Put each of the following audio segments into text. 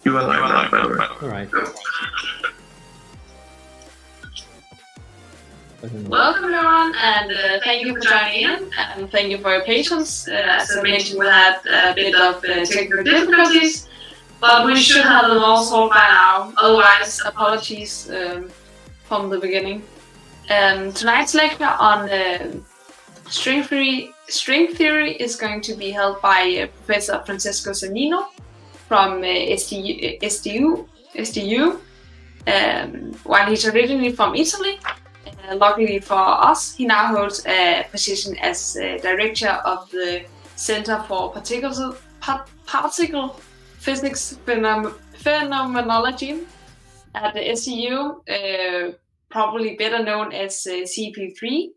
You are live now, by the way. All right. Welcome everyone, and thank you for joining in, and thank you for your patience. As I mentioned, we had a bit of technical difficulties, but we should have them all solved by now. Otherwise, apologies from the beginning. Tonight's lecture on string theory is going to be held by Professor Francesco Sannino from SDU. While he's originally from Italy, luckily for us, he now holds a position as director of the Center for Particle Physics Phenomenology at the SDU, probably better known as CP3,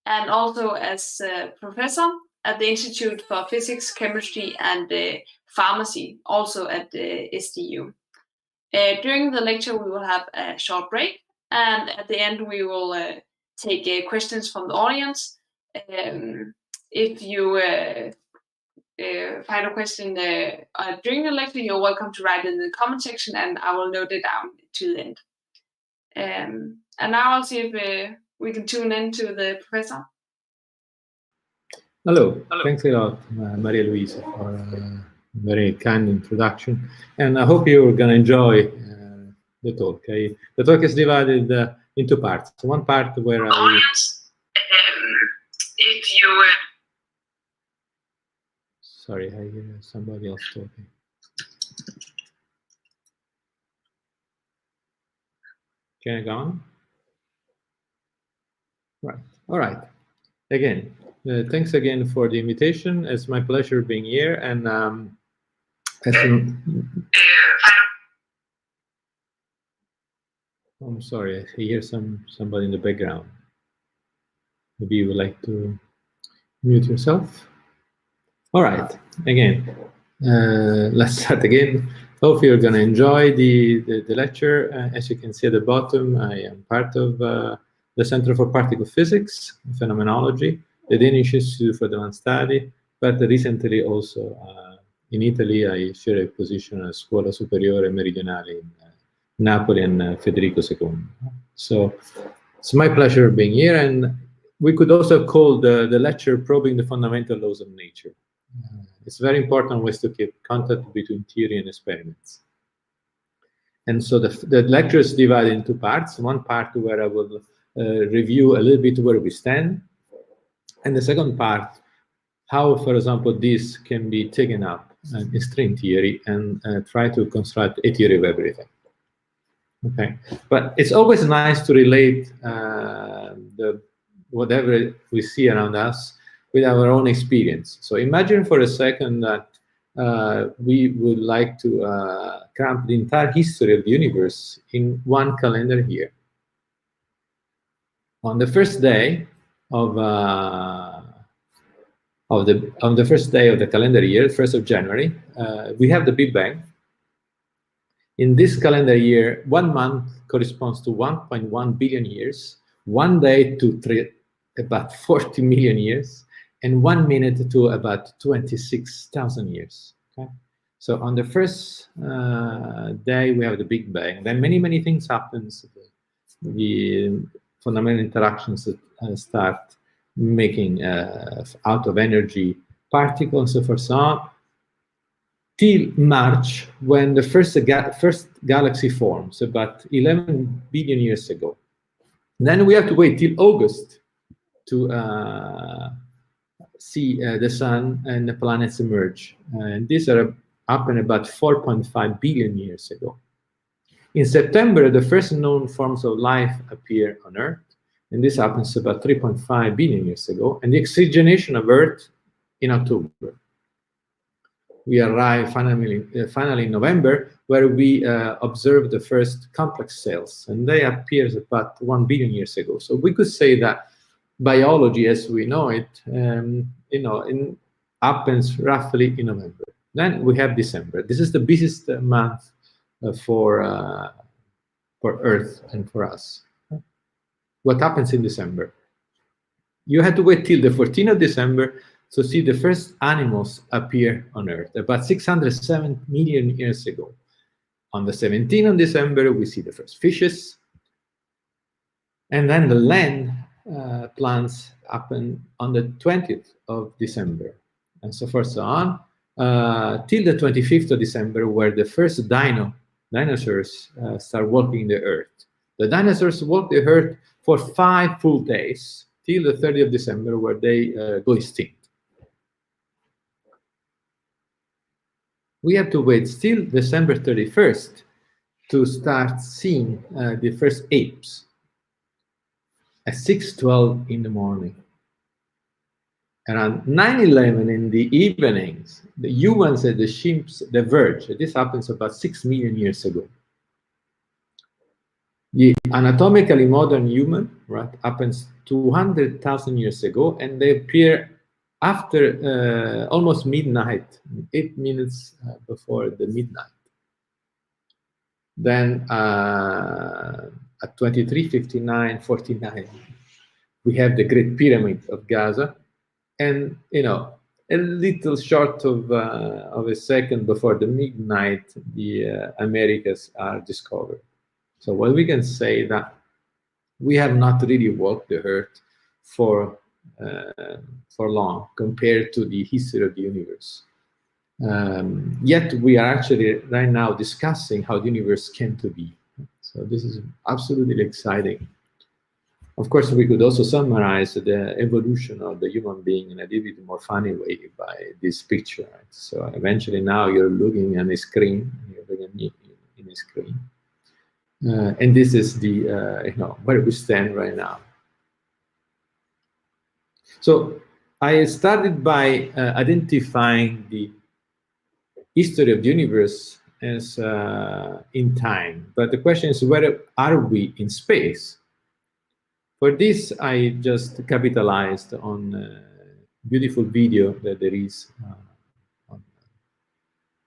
and also as professor at the Institute for Physics, Chemistry and Pharmacy, also at the SDU. During the lecture, we will have a short break, and at the end, we will take questions from the audience. If you find a question during the lecture, you're welcome to write it in the comment section, and I will note it down to the end. And now I'll see if we can tune in to the professor. Hello. Thanks a lot, Maria Luisa, for a very kind introduction. And I hope you're going to enjoy the talk. Okay? The talk is divided into parts. So one part where if you sorry, I hear somebody else talking. Can I go on? Right. All right. Again, thanks again for the invitation. It's my pleasure being here. And I'm sorry, I hear somebody in the background. Maybe you would like to mute yourself. All right, again, let's start again. Hope you're going to enjoy the lecture. As you can see at the bottom, I am part of the Center for Particle Physics, Phenomenology, the Danish Institute for Advanced Study, but recently also in Italy, I share a position at Scuola Superiore Meridionale in Napoli and Federico II. So it's my pleasure being here, and we could also call the lecture Probing the Fundamental Laws of Nature. It's very important ways to keep contact between theory and experiments. And so the lecture is divided into parts. One part where I will review a little bit where we stand, and the second part, how, for example, this can be taken up in string theory and try to construct a theory of everything. Okay, but it's always nice to relate whatever we see around us with our own experience. So imagine for a second that we would like to cramp the entire history of the universe in one calendar year. On the first day of the first day of the calendar year, 1st of January, we have the Big Bang. In this calendar year, 1 month corresponds to 1.1 billion years, 1 day to about 40 million years, and 1 minute to about 26,000 years. Okay? So on the first day, we have the Big Bang. Then many things happen. The fundamental interactions start making out of energy particles and so forth, so on, till March, when the first galaxy forms, about 11 billion years ago. Then we have to wait till August to see the sun and the planets emerge. And these are happened about 4.5 billion years ago. In September, the first known forms of life appear on Earth, and this happens about 3.5 billion years ago, and the oxygenation of Earth in October. We arrive finally in November, where we observe the first complex cells, and they appeared about 1 billion years ago. So we could say that biology, as we know it, happens roughly in November. Then we have December. This is the busiest month for Earth and for us. What happens in December? You had to wait till the 14th of December to see the first animals appear on Earth, about 607 million years ago. On the 17th of December, we see the first fishes. And then the land plants happen on the 20th of December, and so forth, so on, till the 25th of December, where the first dinosaurs start walking the earth. The dinosaurs walk the earth for 5 full days, till the 30th of December, where they go extinct. We have to wait still December 31st to start seeing the first apes at 6:12 in the morning. Around 9:11 in the evenings, the humans and the chimps diverge. This happens about 6 million years ago. The anatomically modern human, right, happens 200,000 years ago, and they appear after almost midnight, 8 minutes before the midnight. Then at 23:59:49, we have the Great Pyramid of Gaza, and a little short of a second before the midnight, the Americas are discovered. So what we can say that we have not really walked the earth for long compared to the history of the universe. Yet we are actually right now discussing how the universe came to be. So this is absolutely exciting. Of course, we could also summarize the evolution of the human being in a little bit more funny way by this picture. Right? So eventually now you're looking at a screen, you're looking at me in a screen. And this is the, where we stand right now. So I started by identifying the history of the universe as in time. But the question is, where are we in space? For this, I just capitalized on a beautiful video that there is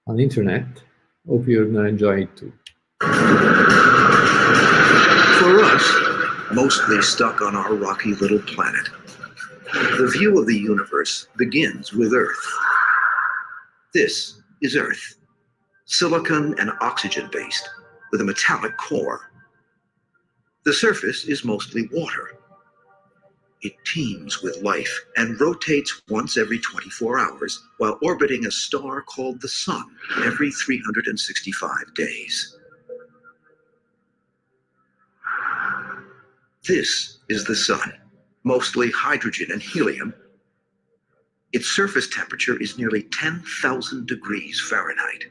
on the internet. Hope you're going to enjoy it too. For us, mostly stuck on our rocky little planet, the view of the universe begins with Earth. This is Earth, silicon and oxygen-based, with a metallic core. The surface is mostly water. It teems with life and rotates once every 24 hours while orbiting a star called the Sun every 365 days. This is the Sun, mostly hydrogen and helium. Its surface temperature is nearly 10,000 degrees Fahrenheit.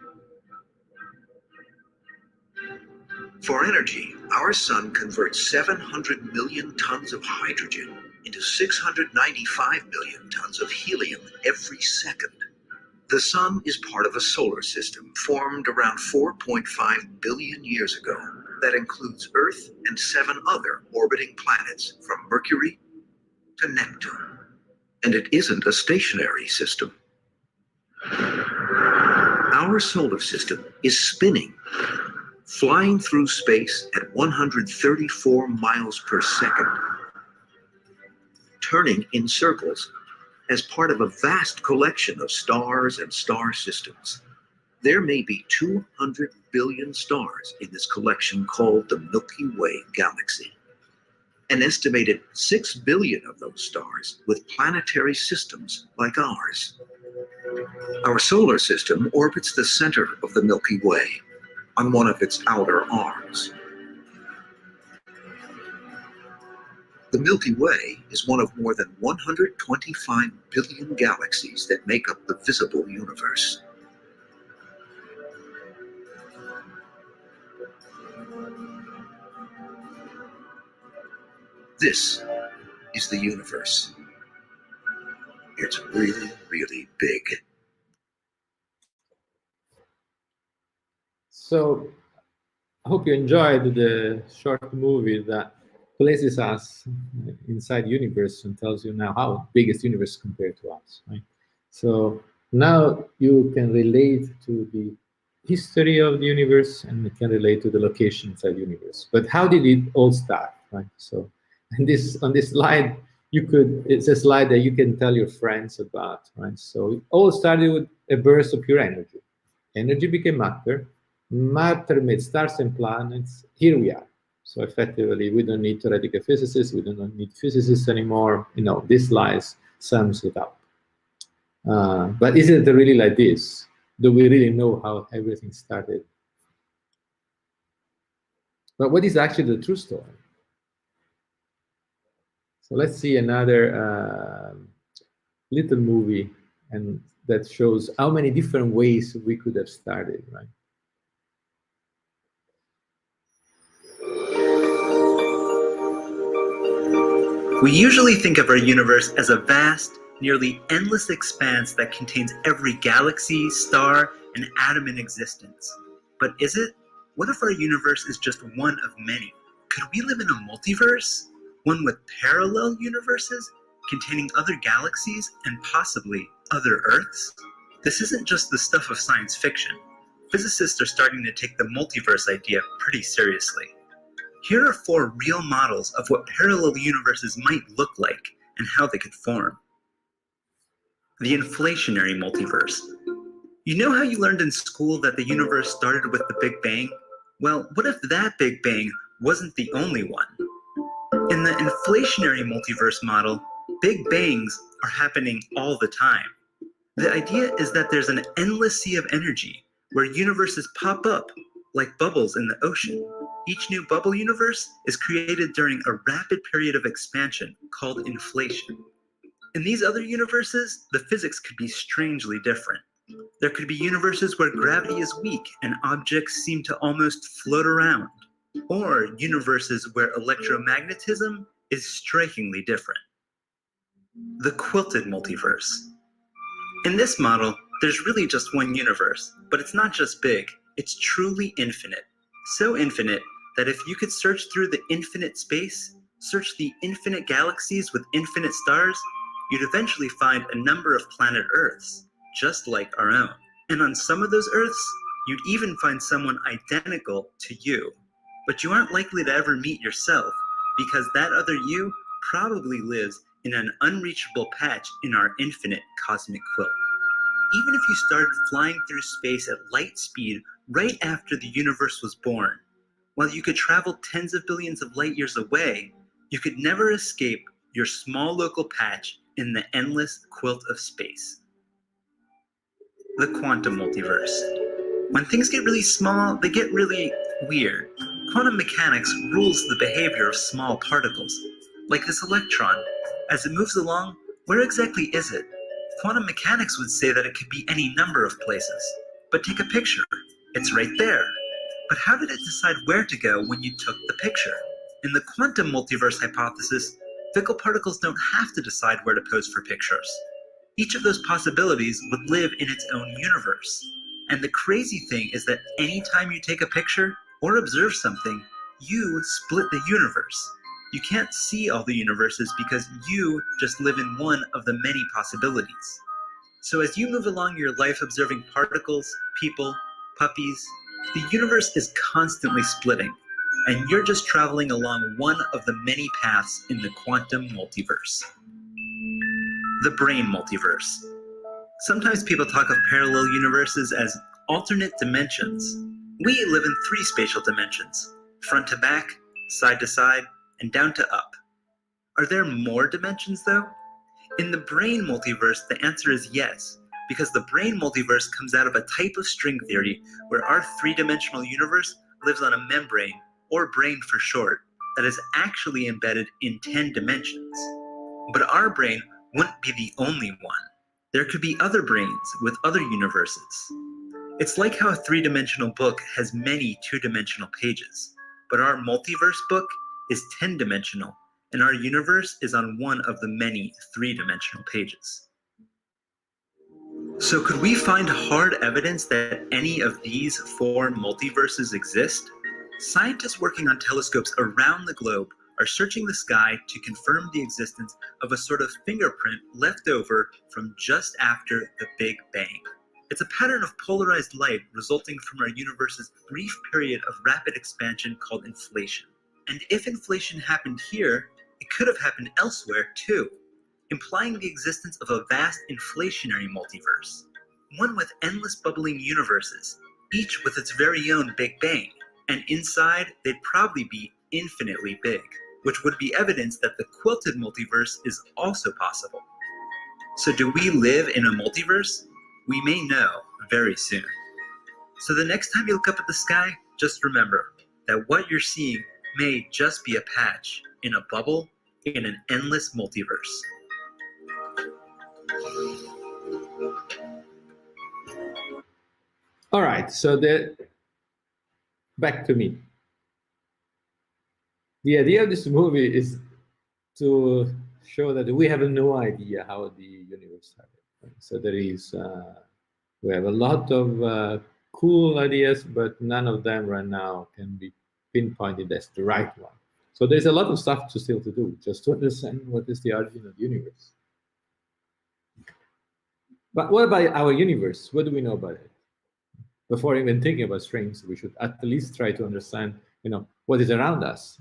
For energy, our Sun converts 700 million tons of hydrogen into 695 million tons of helium every second. The Sun is part of a solar system formed around 4.5 billion years ago that includes Earth and 7 other orbiting planets from Mercury to Neptune. And it isn't a stationary system. Our solar system is spinning, flying through space at 134 miles per second, turning in circles as part of a vast collection of stars and star systems. There may be 200 billion stars in this collection called the Milky Way galaxy. An estimated 6 billion of those stars with planetary systems like ours. Our solar system orbits the center of the Milky Way on one of its outer arms. The Milky Way is one of more than 125 billion galaxies that make up the visible universe. This is the universe. It's really, really big. So I hope you enjoyed the short movie that places us inside the universe and tells you now how big is the universe compared to us, right? So now you can relate to the history of the universe and you can relate to the location inside the universe. But how did it all start, right? So on this slide, it's a slide that you can tell your friends about, right? So it all started with a burst of pure energy. Energy became matter, matter made stars and planets, here we are. So effectively, we don't need theoretical physicists, we don't need physicists anymore. This lies sums it up. But is it really like this? Do we really know how everything started? But what is actually the true story? So let's see another little movie and that shows how many different ways we could have started, right? We usually think of our universe as a vast, nearly endless expanse that contains every galaxy, star, and atom in existence. But is it? What if our universe is just one of many? Could we live in a multiverse? One with parallel universes containing other galaxies and possibly other Earths? This isn't just the stuff of science fiction. Physicists are starting to take the multiverse idea pretty seriously. Here are 4 real models of what parallel universes might look like and how they could form. The inflationary multiverse. You know how you learned in school that the universe started with the Big Bang? Well, what if that Big Bang wasn't the only one? In the inflationary multiverse model, Big Bangs are happening all the time. The idea is that there's an endless sea of energy where universes pop up like bubbles in the ocean. Each new bubble universe is created during a rapid period of expansion called inflation. In these other universes, the physics could be strangely different. There could be universes where gravity is weak and objects seem to almost float around, or universes where electromagnetism is strikingly different. The quilted multiverse. In this model, there's really just one universe, but it's not just big, it's truly infinite. So infinite that if you could search through the infinite space, search the infinite galaxies with infinite stars, you'd eventually find a number of planet Earths, just like our own. And on some of those Earths, you'd even find someone identical to you. But you aren't likely to ever meet yourself, because that other you probably lives in an unreachable patch in our infinite cosmic quilt. Even if you started flying through space at light speed right after the universe was born, while you could travel tens of billions of light years away, you could never escape your small local patch in the endless quilt of space. The quantum multiverse. When things get really small, they get really weird. Quantum mechanics rules the behavior of small particles, like this electron. As it moves along, where exactly is it? Quantum mechanics would say that it could be any number of places. But take a picture. It's right there. But how did it decide where to go when you took the picture? In the quantum multiverse hypothesis, fickle particles don't have to decide where to pose for pictures. Each of those possibilities would live in its own universe. And the crazy thing is that anytime you take a picture or observe something, you split the universe. You can't see all the universes because you just live in one of the many possibilities. So as you move along your life observing particles, people, puppies, the universe is constantly splitting, and you're just traveling along one of the many paths in the quantum multiverse. The brain multiverse. Sometimes people talk of parallel universes as alternate dimensions. We live in 3 spatial dimensions, front to back, side to side, and down to up. Are there more dimensions though? In the brain multiverse, the answer is yes, because the brain multiverse comes out of a type of string theory where our 3-dimensional universe lives on a membrane, or brain for short, that is actually embedded in 10 dimensions. But our brain wouldn't be the only one. There could be other brains with other universes. It's like how a 3-dimensional book has many 2-dimensional pages, but our multiverse book is 10-dimensional, and our universe is on one of the many 3-dimensional pages. So could we find hard evidence that any of these 4 multiverses exist? Scientists working on telescopes around the globe are searching the sky to confirm the existence of a sort of fingerprint left over from just after the Big Bang. It's a pattern of polarized light resulting from our universe's brief period of rapid expansion called inflation. And if inflation happened here, it could have happened elsewhere too, implying the existence of a vast inflationary multiverse, one with endless bubbling universes, each with its very own Big Bang, and inside they'd probably be infinitely big, which would be evidence that the quilted multiverse is also possible. So do we live in a multiverse? We may know very soon. So the next time you look up at the sky, just remember that what you're seeing may just be a patch in a bubble in an endless multiverse. All right, so back to me. The idea of this movie is to show that we have no idea how the universe started. So there is, we have a lot of cool ideas, but none of them right now can be pinpointed as the right one. So there's a lot of stuff still to do, just to understand what is the origin of the universe. But what about our universe? What do we know about it? Before even thinking about strings, we should at least try to understand, what is around us.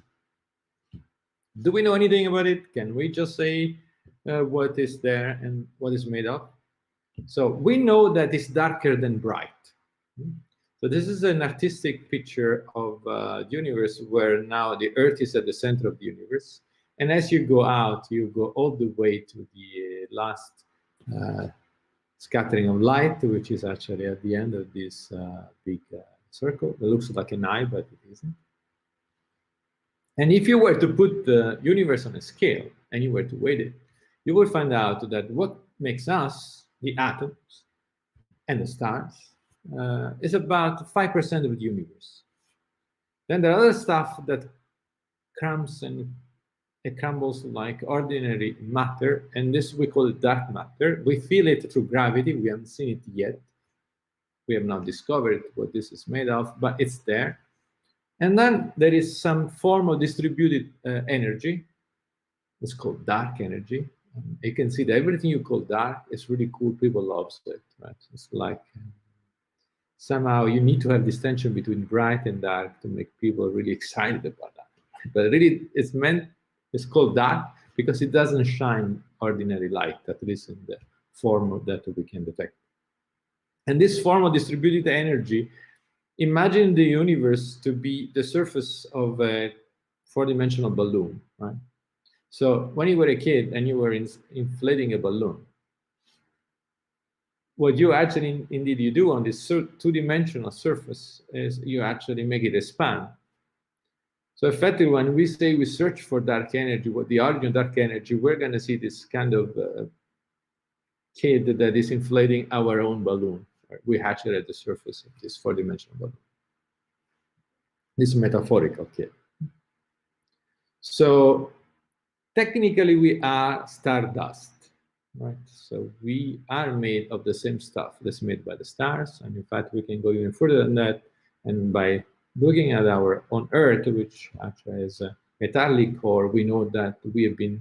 Do we know anything about it? Can we just say what is there and what is made of? So we know that it's darker than bright. So this is an artistic picture of the universe where now the Earth is at the center of the universe. And as you go out, you go all the way to the last scattering of light, which is actually at the end of this big circle. It looks like an eye, but it isn't. And if you were to put the universe on a scale and you were to weight it, you will find out that what makes us, the atoms and the stars, is about 5% of the universe. Then there are other stuff that crumbles like ordinary matter, and this we call dark matter. We feel it through gravity. We haven't seen it yet. We have not discovered what this is made of, but it's there. And then there is some form of distributed energy. It's called dark energy. You can see that everything you call dark is really cool. People love it, right? It's like somehow you need to have this tension between bright and dark to make people really excited about that. But really, it's called dark because it doesn't shine ordinary light, at least in the form that we can detect. And this form of distributed energy, imagine the universe to be the surface of a four-dimensional balloon, right? So when you were a kid and you were inflating a balloon, what you actually indeed you do on this two-dimensional surface is you actually make it expand. So effectively, when we say we search for dark energy, what the origin of dark energy, we're going to see this kind of kid that is inflating our own balloon. We hatch it at the surface of this four-dimensional balloon. This metaphorical kid. So technically, we are stardust, right? So we are made of the same stuff that's made by the stars, and in fact, we can go even further than that. And by looking at our own Earth, which actually is a metallic core, we know that we have been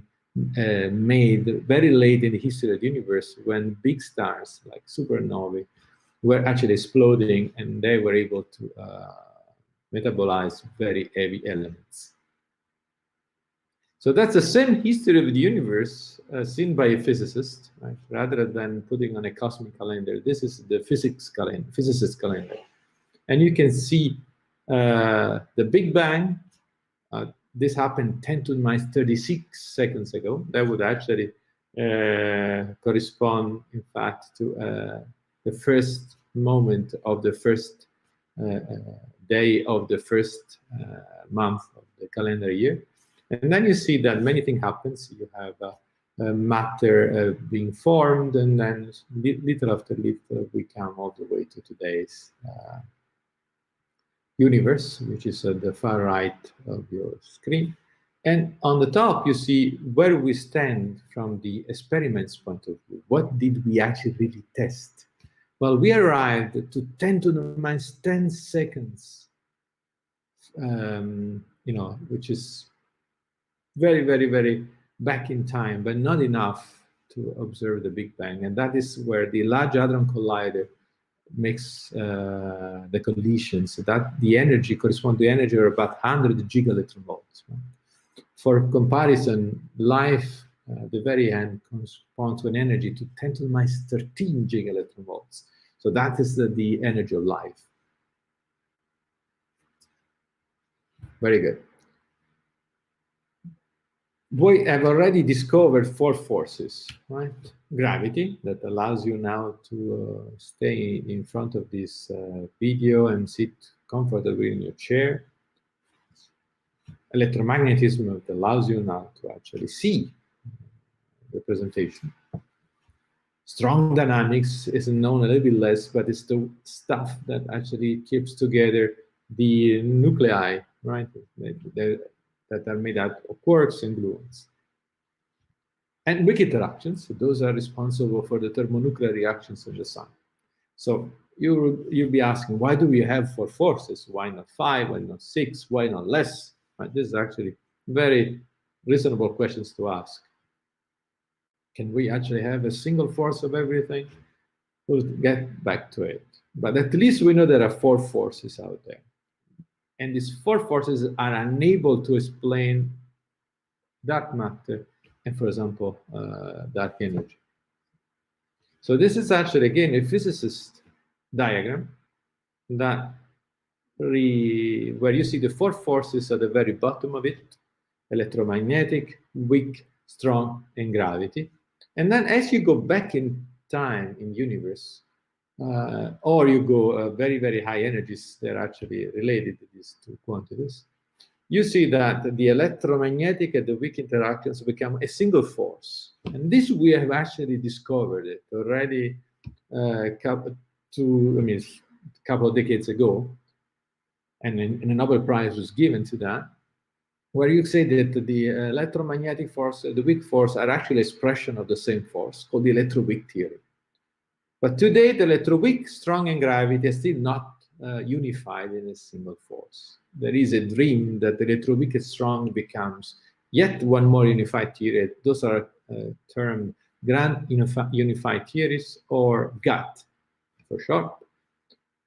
made very late in the history of the universe when big stars like supernovae were actually exploding, and they were able to metabolize very heavy elements. So that's the same history of the universe seen by a physicist, right? Rather than putting on a cosmic calendar. This is the physicist calendar. And you can see the Big Bang. This happened 10 to the minus 36 seconds ago. That would actually correspond, in fact, to the first moment of the first day of the first month of the calendar year. And then you see that many things happen. You have matter being formed, and then little after little, we come all the way to today's universe, which is at the far right of your screen. And on the top, you see where we stand from the experiments point of view. What did we actually really test? Well, we arrived to 10 to the minus 10 seconds, which is very, very, very back in time, but not enough to observe the Big Bang. And that is where the Large Hadron Collider makes the conditions that the energy corresponds to energy of about 100 gigaelectronvolts. Right? For comparison, life at the very end corresponds to an energy to 10 to the minus 13 gigaelectronvolts. So that is the energy of life. Very good. We have already discovered 4 forces, right? Gravity, that allows you now to stay in front of this video and sit comfortably in your chair. Electromagnetism, that allows you now to actually see the presentation. Strong dynamics is known a little bit less, but it's the stuff that actually keeps together the nuclei, right? That are made out of quarks and gluons. And weak interactions, so those are responsible for the thermonuclear reactions in the sun. So you'll be asking, why do we have 4 forces? Why not 5? Why not 6? Why not less? Right? This is actually very reasonable questions to ask. Can we actually have a single force of everything? We'll get back to it. But at least we know there are 4 forces out there. And these 4 forces are unable to explain dark matter and, for example, dark energy. So this is actually, again, a physicist diagram that where you see the 4 forces at the very bottom of it: electromagnetic, weak, strong, and gravity. And then as you go back in time in universe, or you go very, very high energies, they're actually related to these 2 quantities, you see that the electromagnetic and the weak interactions become a single force. And this we have actually discovered it already a couple of decades ago, and a Nobel Prize was given to that, where you say that the electromagnetic force, the weak force, are actually expression of the same force, called the electroweak theory. But today, the electroweak, strong, and gravity are still not unified in a single force. There is a dream that the electroweak and strong becomes yet one more unified theory. Those are termed grand unified theories, or GUT for short.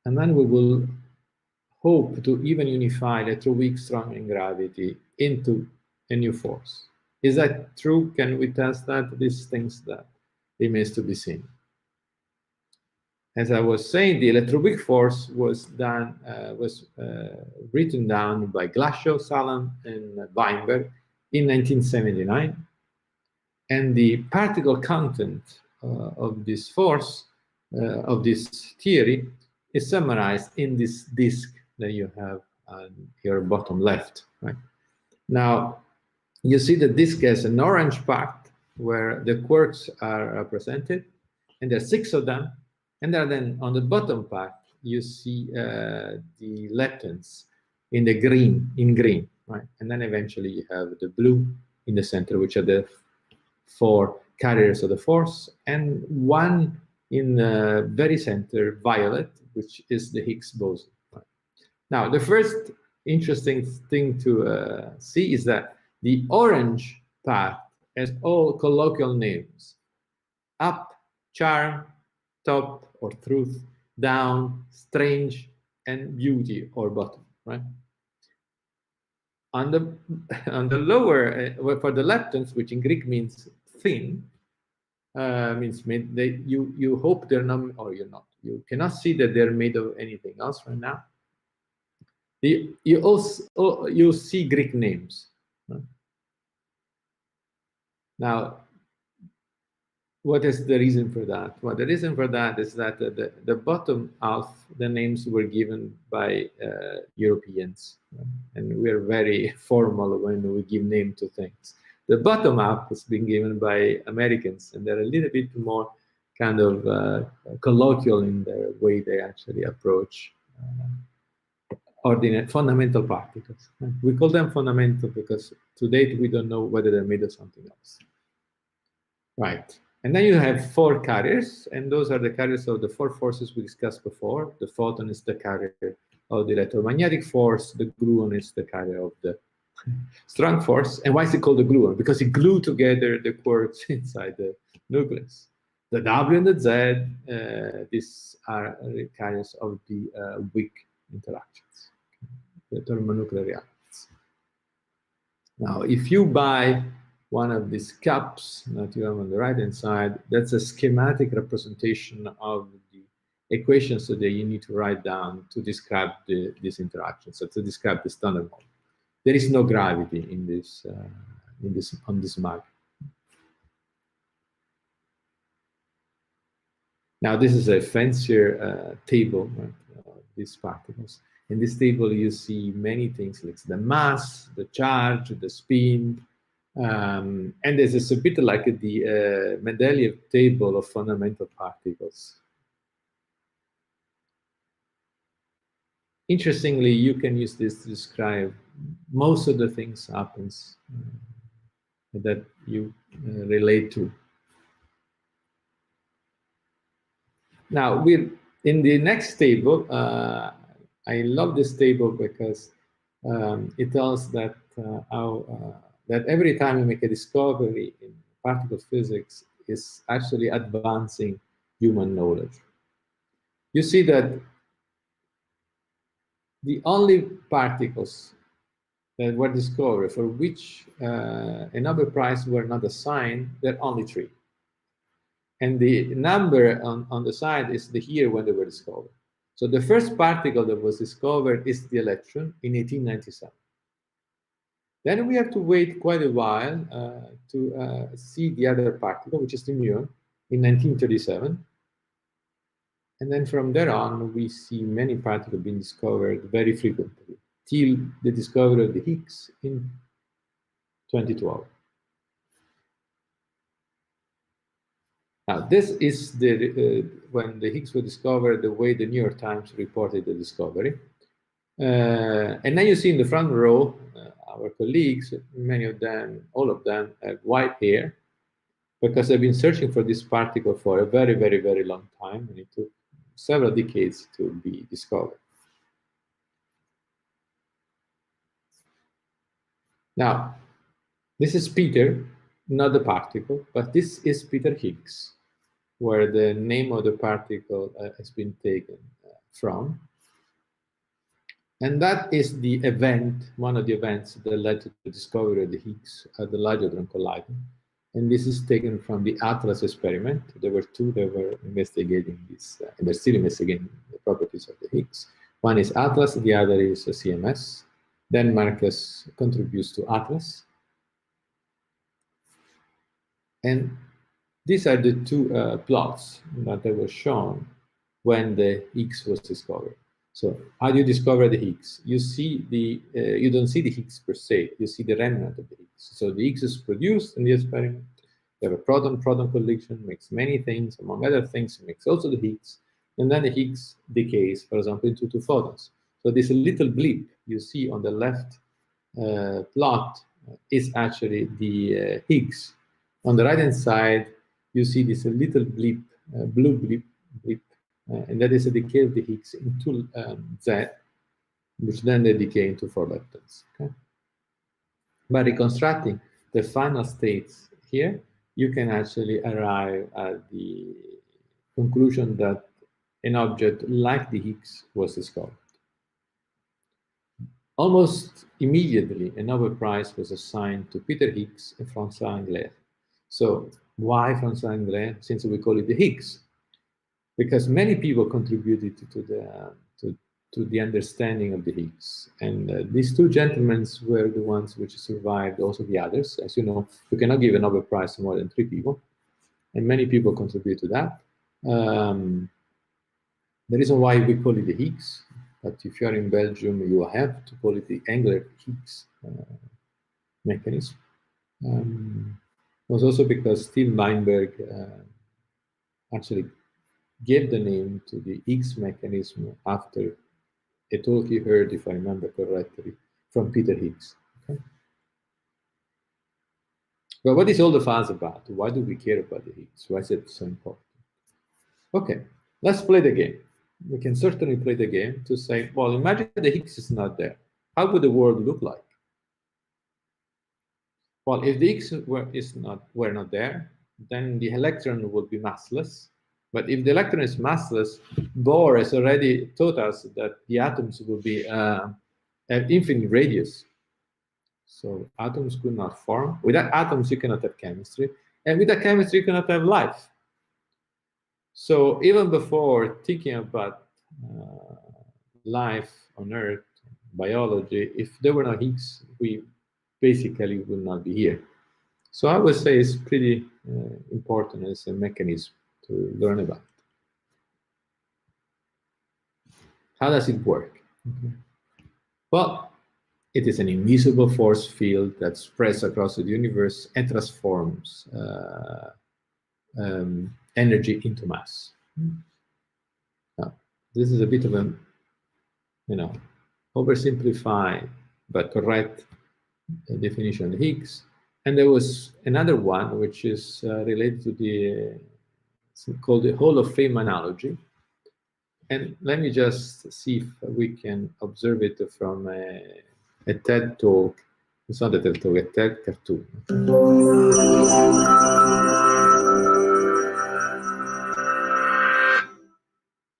And then we will hope to even unify electroweak, strong, and gravity into a new force. Is that true? Can we test that? These things that remains to be seen. As I was saying, the electroweak force was written down by Glashow, Salam, and Weinberg in 1979. And the particle content of this force, of this theory, is summarized in this disk that you have on your bottom left. Right? Now, you see the disk has an orange part where the quarks are represented, and there are 6 of them. And then on the bottom part, you see the leptons in green, right? And then eventually you have the blue in the center, which are the 4 carriers of the force, and one in the very center, violet, which is the Higgs boson. Right? Now, the first interesting thing to see is that the orange part has all colloquial names: up, charm, top or truth, down, strange, and beauty or bottom, right? On the lower, for the leptons, which in Greek means thin, means you hope they're not, or you're not. You cannot see that they're made of anything else right now. You see Greek names. Right? Now, what is the reason for that? Well, the reason for that is that the bottom half, the names were given by Europeans, right? And we're very formal when we give name to things. The bottom half has been given by Americans, and they're a little bit more kind of colloquial in the way they actually approach ordinary fundamental particles. Right? We call them fundamental because to date we don't know whether they're made of something else. Right. And then you have 4 carriers, and those are the carriers of the 4 forces we discussed before. The photon is the carrier of the electromagnetic force. The gluon is the carrier of the strong force. And why is it called the gluon? Because it glued together the quarks inside the nucleus. The W and the Z, these are the carriers of the weak interactions, the thermonuclear reactions. Now, if you buy one of these cups that you have on the right-hand side, that's a schematic representation of the equations that you need to write down to describe these interactions, so to describe the standard model. there is no gravity in this on this map. Now this is a fancier table, right, these particles. In this table you see many things like the mass, the charge, the spin, and this is a bit like the Mendeleev table of fundamental particles. Interestingly, you can use this to describe most of the things happens that you relate to. Now, in the next table, I love this table because it tells that that every time you make a discovery in particle physics is actually advancing human knowledge. You see that the only particles that were discovered for which a Nobel Prize were not assigned, there are only 3. And the number on the side is the year when they were discovered. So the first particle that was discovered is the electron in 1897. Then we have to wait quite a while to see the other particle, which is the muon, in 1937. And then from there on, we see many particles being discovered very frequently, till the discovery of the Higgs in 2012. Now, this is when the Higgs were discovered, the way the New York Times reported the discovery. And now you see in the front row, our colleagues, many of them, all of them, have white hair, because they've been searching for this particle for a very, very, very long time, and it took several decades to be discovered. Now, this is Peter, not the particle, but this is Peter Higgs, where the name of the particle has been taken from. And that is the event, one of the events that led to the discovery of the Higgs at the Large Hadron Collider. And this is taken from the ATLAS experiment. There were 2 that were investigating this, and they're still investigating the properties of the Higgs. One is ATLAS, the other is CMS. Then Marcus contributes to ATLAS. And these are the 2 plots that were shown when the Higgs was discovered. So how do you discover the Higgs? You see you don't see the Higgs per se, you see the remnant of the Higgs. So the Higgs is produced in the experiment. You have a proton-proton collision, makes many things, among other things, makes also the Higgs. And then the Higgs decays, for example, into 2 photons. So this little blip you see on the left plot is actually the Higgs. On the right-hand side, you see this little blip, blue blip, and that is a decay of the Higgs into Z, which then they decay into 4 leptons. Okay? By reconstructing the final states here, you can actually arrive at the conclusion that an object like the Higgs was discovered. Almost immediately, a Nobel Prize was assigned to Peter Higgs and François Englert. So why François Englert? Since we call it the Higgs. Because many people contributed to the understanding of the Higgs. And these 2 gentlemen were the ones which survived also the others. As you know, you cannot give a Nobel Prize to more than 3 people. And many people contribute to that. The reason why we call it the Higgs, but if you're in Belgium, you have to call it the Englert-Higgs mechanism. Was also because Steve Weinberg actually gave the name to the Higgs mechanism after a talk he heard, if I remember correctly, from Peter Higgs. Okay? But what is all the fuss about? Why do we care about the Higgs? Why is it so important? Okay, let's play the game. We can certainly play the game to say, well, imagine the Higgs is not there. How would the world look like? Well, if the Higgs were not there, then the electron would be massless. But if the electron is massless, Bohr has already taught us that the atoms will be have infinite radius. So atoms could not form. Without atoms, you cannot have chemistry. And without chemistry, you cannot have life. So even before thinking about life on Earth, biology. If there were no Higgs, we basically would not be here. So I would say it's pretty important as a mechanism to learn about. How does it work? Okay. Well, it is an invisible force field that spreads across the universe and transforms energy into mass. Now, this is a bit of a, oversimplified but correct definition of Higgs. And there was another one which is related to the called the Hall of Fame analogy. And let me just see if we can observe it from a TED talk. It's not a TED talk, a TED cartoon.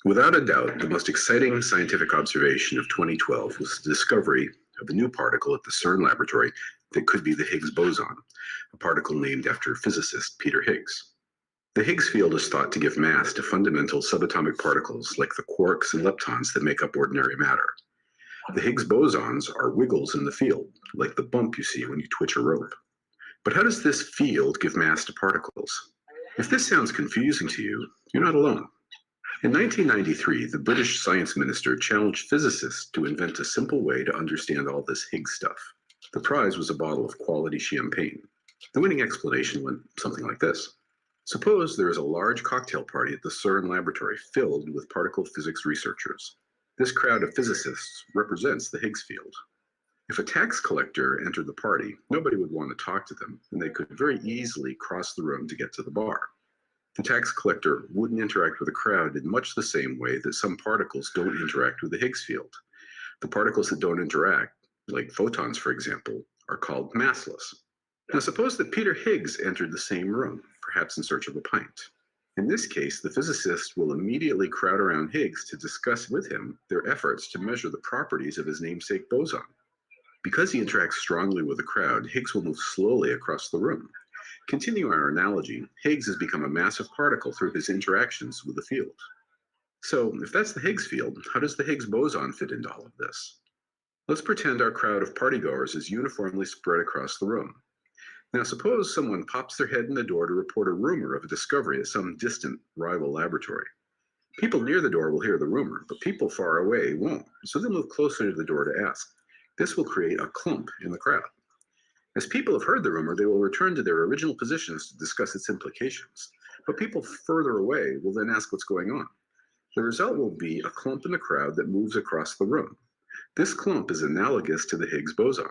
Without a doubt, the most exciting scientific observation of 2012 was the discovery of a new particle at the CERN laboratory that could be the Higgs boson, a particle named after physicist Peter Higgs. The Higgs field is thought to give mass to fundamental subatomic particles like the quarks and leptons that make up ordinary matter. The Higgs bosons are wiggles in the field, like the bump you see when you twitch a rope. But how does this field give mass to particles? If this sounds confusing to you, you're not alone. In 1993, the British science minister challenged physicists to invent a simple way to understand all this Higgs stuff. The prize was a bottle of quality champagne. The winning explanation went something like this. Suppose there is a large cocktail party at the CERN laboratory filled with particle physics researchers. This crowd of physicists represents the Higgs field. If a tax collector entered the party, nobody would want to talk to them, and they could very easily cross the room to get to the bar. The tax collector wouldn't interact with the crowd in much the same way that some particles don't interact with the Higgs field. The particles that don't interact, like photons for example, are called massless. Now suppose that Peter Higgs entered the same room, perhaps in search of a pint. In this case, the physicists will immediately crowd around Higgs to discuss with him their efforts to measure the properties of his namesake boson. Because he interacts strongly with the crowd, Higgs will move slowly across the room. Continuing our analogy, Higgs has become a massive particle through his interactions with the field. So, if that's the Higgs field, how does the Higgs boson fit into all of this? Let's pretend our crowd of partygoers is uniformly spread across the room. Now, suppose someone pops their head in the door to report a rumor of a discovery at some distant rival laboratory. People near the door will hear the rumor, but people far away won't, so they'll move closer to the door to ask. This will create a clump in the crowd. As people have heard the rumor, they will return to their original positions to discuss its implications. But people further away will then ask what's going on. The result will be a clump in the crowd that moves across the room. This clump is analogous to the Higgs boson.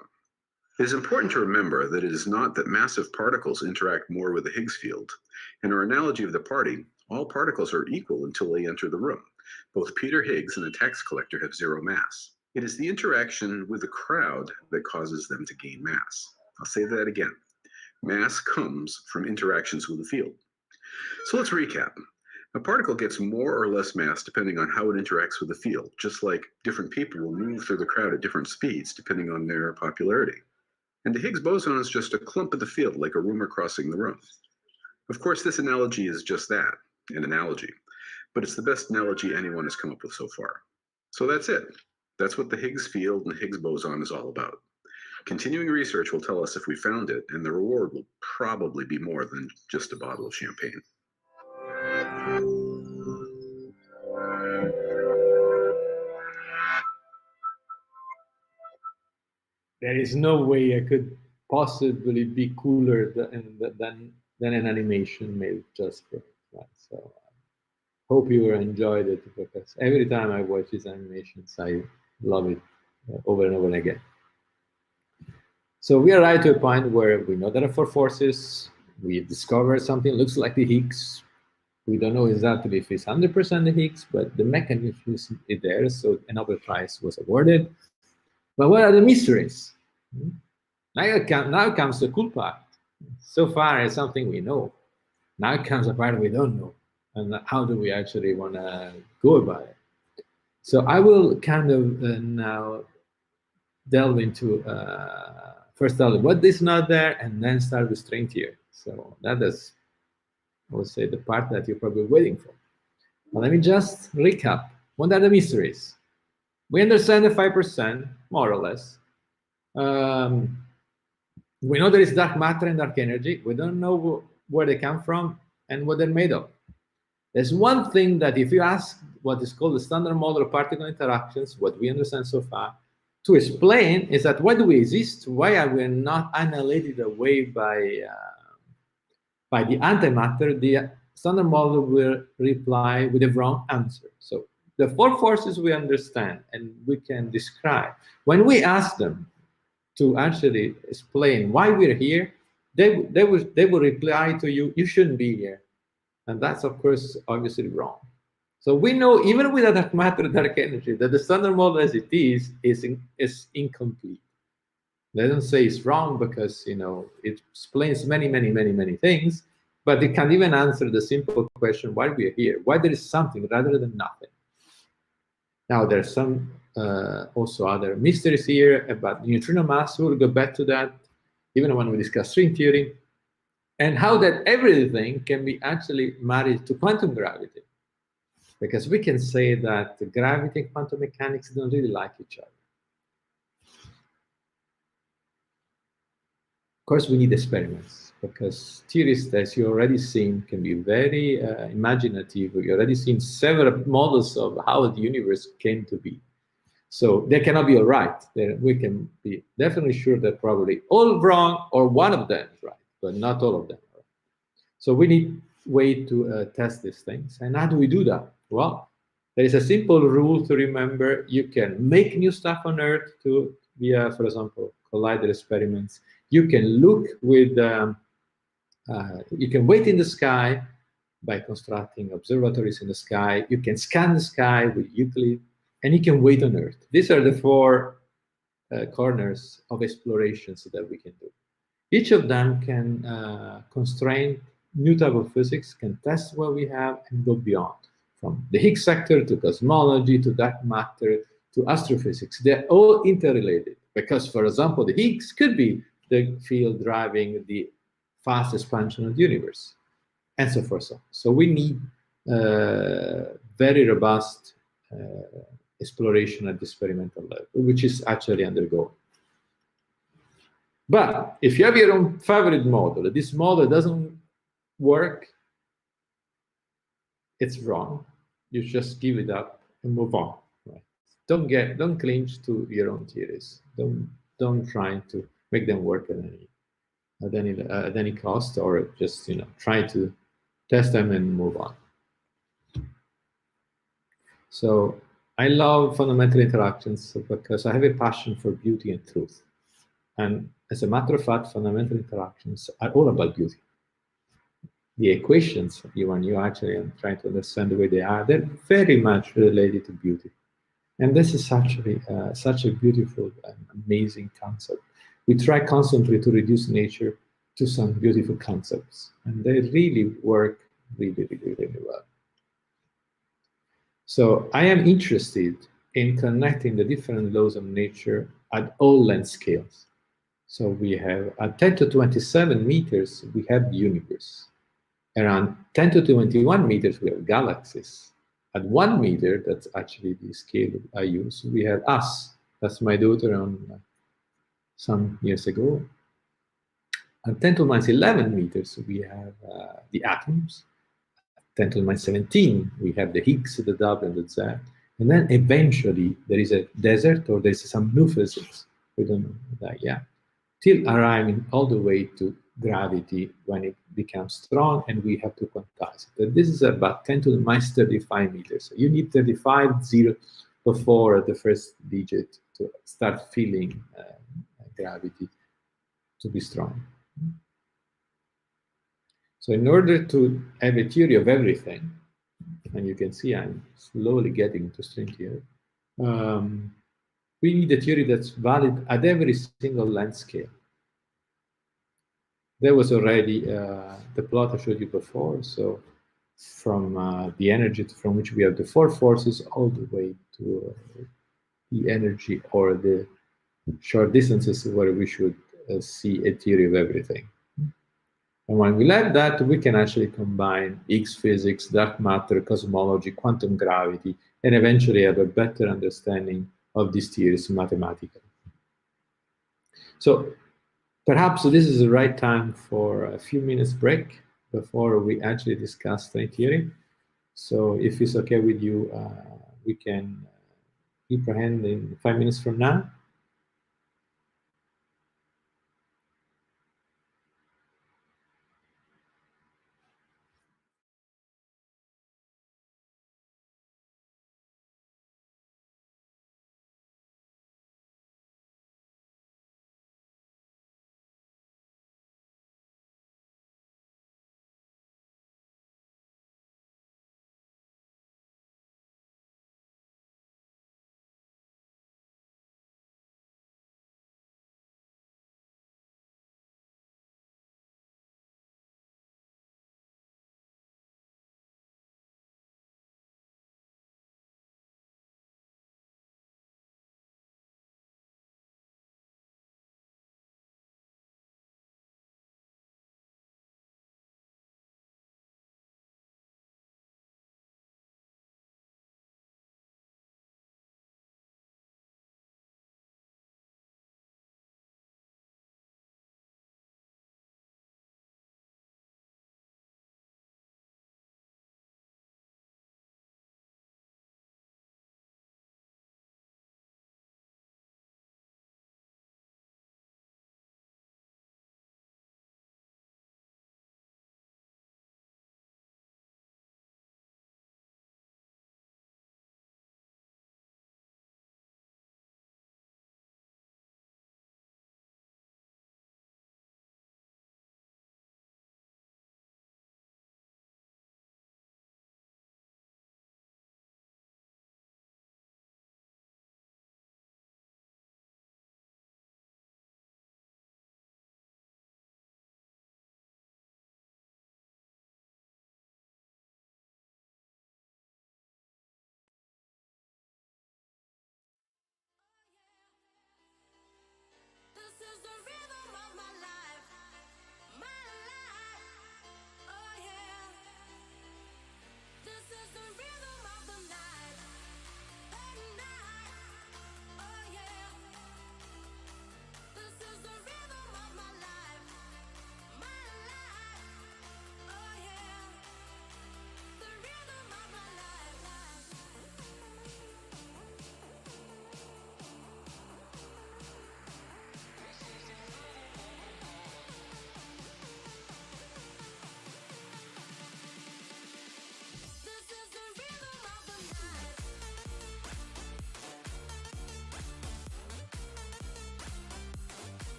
It is important to remember that it is not that massive particles interact more with the Higgs field. In our analogy of the party, all particles are equal until they enter the room. Both Peter Higgs and the tax collector have zero mass. It is the interaction with the crowd that causes them to gain mass. I'll say that again. Mass comes from interactions with the field. So let's recap. A particle gets more or less mass depending on how it interacts with the field, just like different people will move through the crowd at different speeds depending on their popularity. And the Higgs boson is just a clump of the field, like a rumor crossing the room. Of course, this analogy is just that, an analogy, but it's the best analogy anyone has come up with so far. So that's it. That's what the Higgs field and the Higgs boson is all about. Continuing research will tell us if we found it, and the reward will probably be more than just a bottle of champagne. There is no way I could possibly be cooler than an animation made just for it. Right? So hope you enjoyed it, because every time I watch these animations, I love it over and over again. So we arrived to a point where we know there are four forces. We've discovered something looks like the Higgs. We don't know exactly if it's 100% the Higgs, but the mechanism is there, so a Nobel Prize was awarded. But what are the mysteries? Now comes the cool part. So far, it's something we know. Now comes the part we don't know. And how do we actually want to go about it? So I will kind of now delve into first tell you what is not there, and then start with string theory. So that is, I would say, the part that you're probably waiting for. But let me just recap. What are the mysteries? We understand the 5%, more or less. We know there is dark matter and dark energy. We don't know where they come from and what they're made of. There's one thing that if you ask what is called the standard model of particle interactions, what we understand so far, to explain is that why do we exist? Why are we not annihilated away by the antimatter? The standard model will reply with a wrong answer. So the four forces we understand and we can describe, when we ask them to actually explain why we're here, they will reply to you, you shouldn't be here. And that's, of course, obviously wrong. So we know, even with dark matter, dark energy, that the standard model as it is incomplete. They don't say it's wrong because, you know, it explains many things, but it can't even answer the simple question, why we're here, why there is something rather than nothing. Now, there's some also other mysteries here about neutrino mass. We'll go back to that, even when we discuss string theory, and how that everything can be actually married to quantum gravity. Because we can say that gravity and quantum mechanics don't really like each other. Of course, we need experiments, because theorists, as you already seen, can be very imaginative. We've already seen several models of how the universe came to be. So they cannot be all right. We can be definitely sure that probably all wrong or one of them is right, but not all of them are right. So we need a way to test these things. And how do we do that? Well, there is a simple rule to remember. You can make new stuff on Earth via, for example, collider experiments. You can look with, you can wait in the sky by constructing observatories in the sky. You can scan the sky with Euclid, and you can wait on Earth. These are the four corners of explorations that we can do. Each of them can constrain new type of physics, can test what we have, and go beyond. From the Higgs sector to cosmology to dark matter to astrophysics. They're all interrelated because, for example, the Higgs could be the field driving the fast expansion of the universe, and so forth. So we need very robust exploration at the experimental level, which is actually undergoing. But if you have your own favorite model, this model doesn't work, it's wrong. You just give it up and move on. Right? Don't cling to your own theories. Don't try to make them work at any cost, or just try to test them and move on. So I love fundamental interactions because I have a passion for beauty and truth. And as a matter of fact, fundamental interactions are all about beauty. The equations, when you actually are trying to understand the way they are, they're very much related to beauty. And this is actually such a beautiful and amazing concept. We try constantly to reduce nature to some beautiful concepts, and they really work really well. So I am interested in connecting the different laws of nature at all length scales. So we have at 10 to 27 meters, we have the universe. Around 10 to 21 meters, we have galaxies. At 1 meter, that's actually the scale I use, we have us. That's my daughter on some years ago. At 10 to the minus 11 meters, we have the atoms. At 10 to the minus 17, we have the Higgs, the W, and the Z. And then eventually, there is a desert, or there's some new physics. We don't know that yet. Till arriving all the way to gravity when it becomes strong and we have to quantize it. And this is about 10 to the minus 35 meters. So you need 35 zeros before the first digit to start feeling gravity to be strong. So in order to have a theory of everything, and you can see I'm slowly getting into string theory, we need a theory that's valid at every single length scale. There was already the plot I showed you before. So from the energy from which we have the four forces all the way to the energy or the short distances where we should see a theory of everything. And when we like that, we can actually combine Higgs physics, dark matter, cosmology, quantum gravity, and eventually have a better understanding of these theories mathematically. So perhaps this is the right time for a few minutes break before we actually discuss string theory. So if it's okay with you, we can reprehend in 5 minutes from now.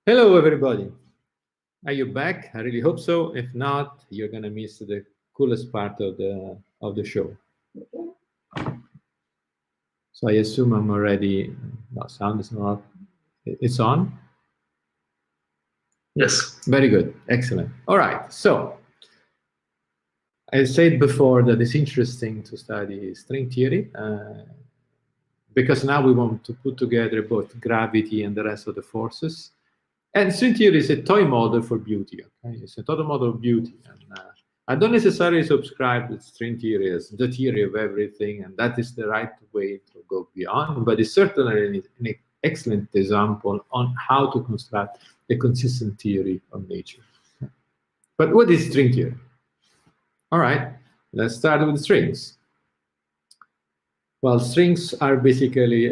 Hello, everybody. Are you back? I really hope so. If not, you're gonna miss the coolest part of the show. So I assume I'm already. No, sound is not. It's on. Yes. Very good. Excellent. All right. So I said before that it's interesting to study string theory because now we want to put together both gravity and the rest of the forces. And string theory is a toy model for beauty. Okay, it's a total model of beauty. And I don't necessarily subscribe that string theory as the theory of everything, and that is the right way to go beyond. But it's certainly an excellent example on how to construct a consistent theory of nature. But what is string theory? All right, let's start with strings. Well, strings are basically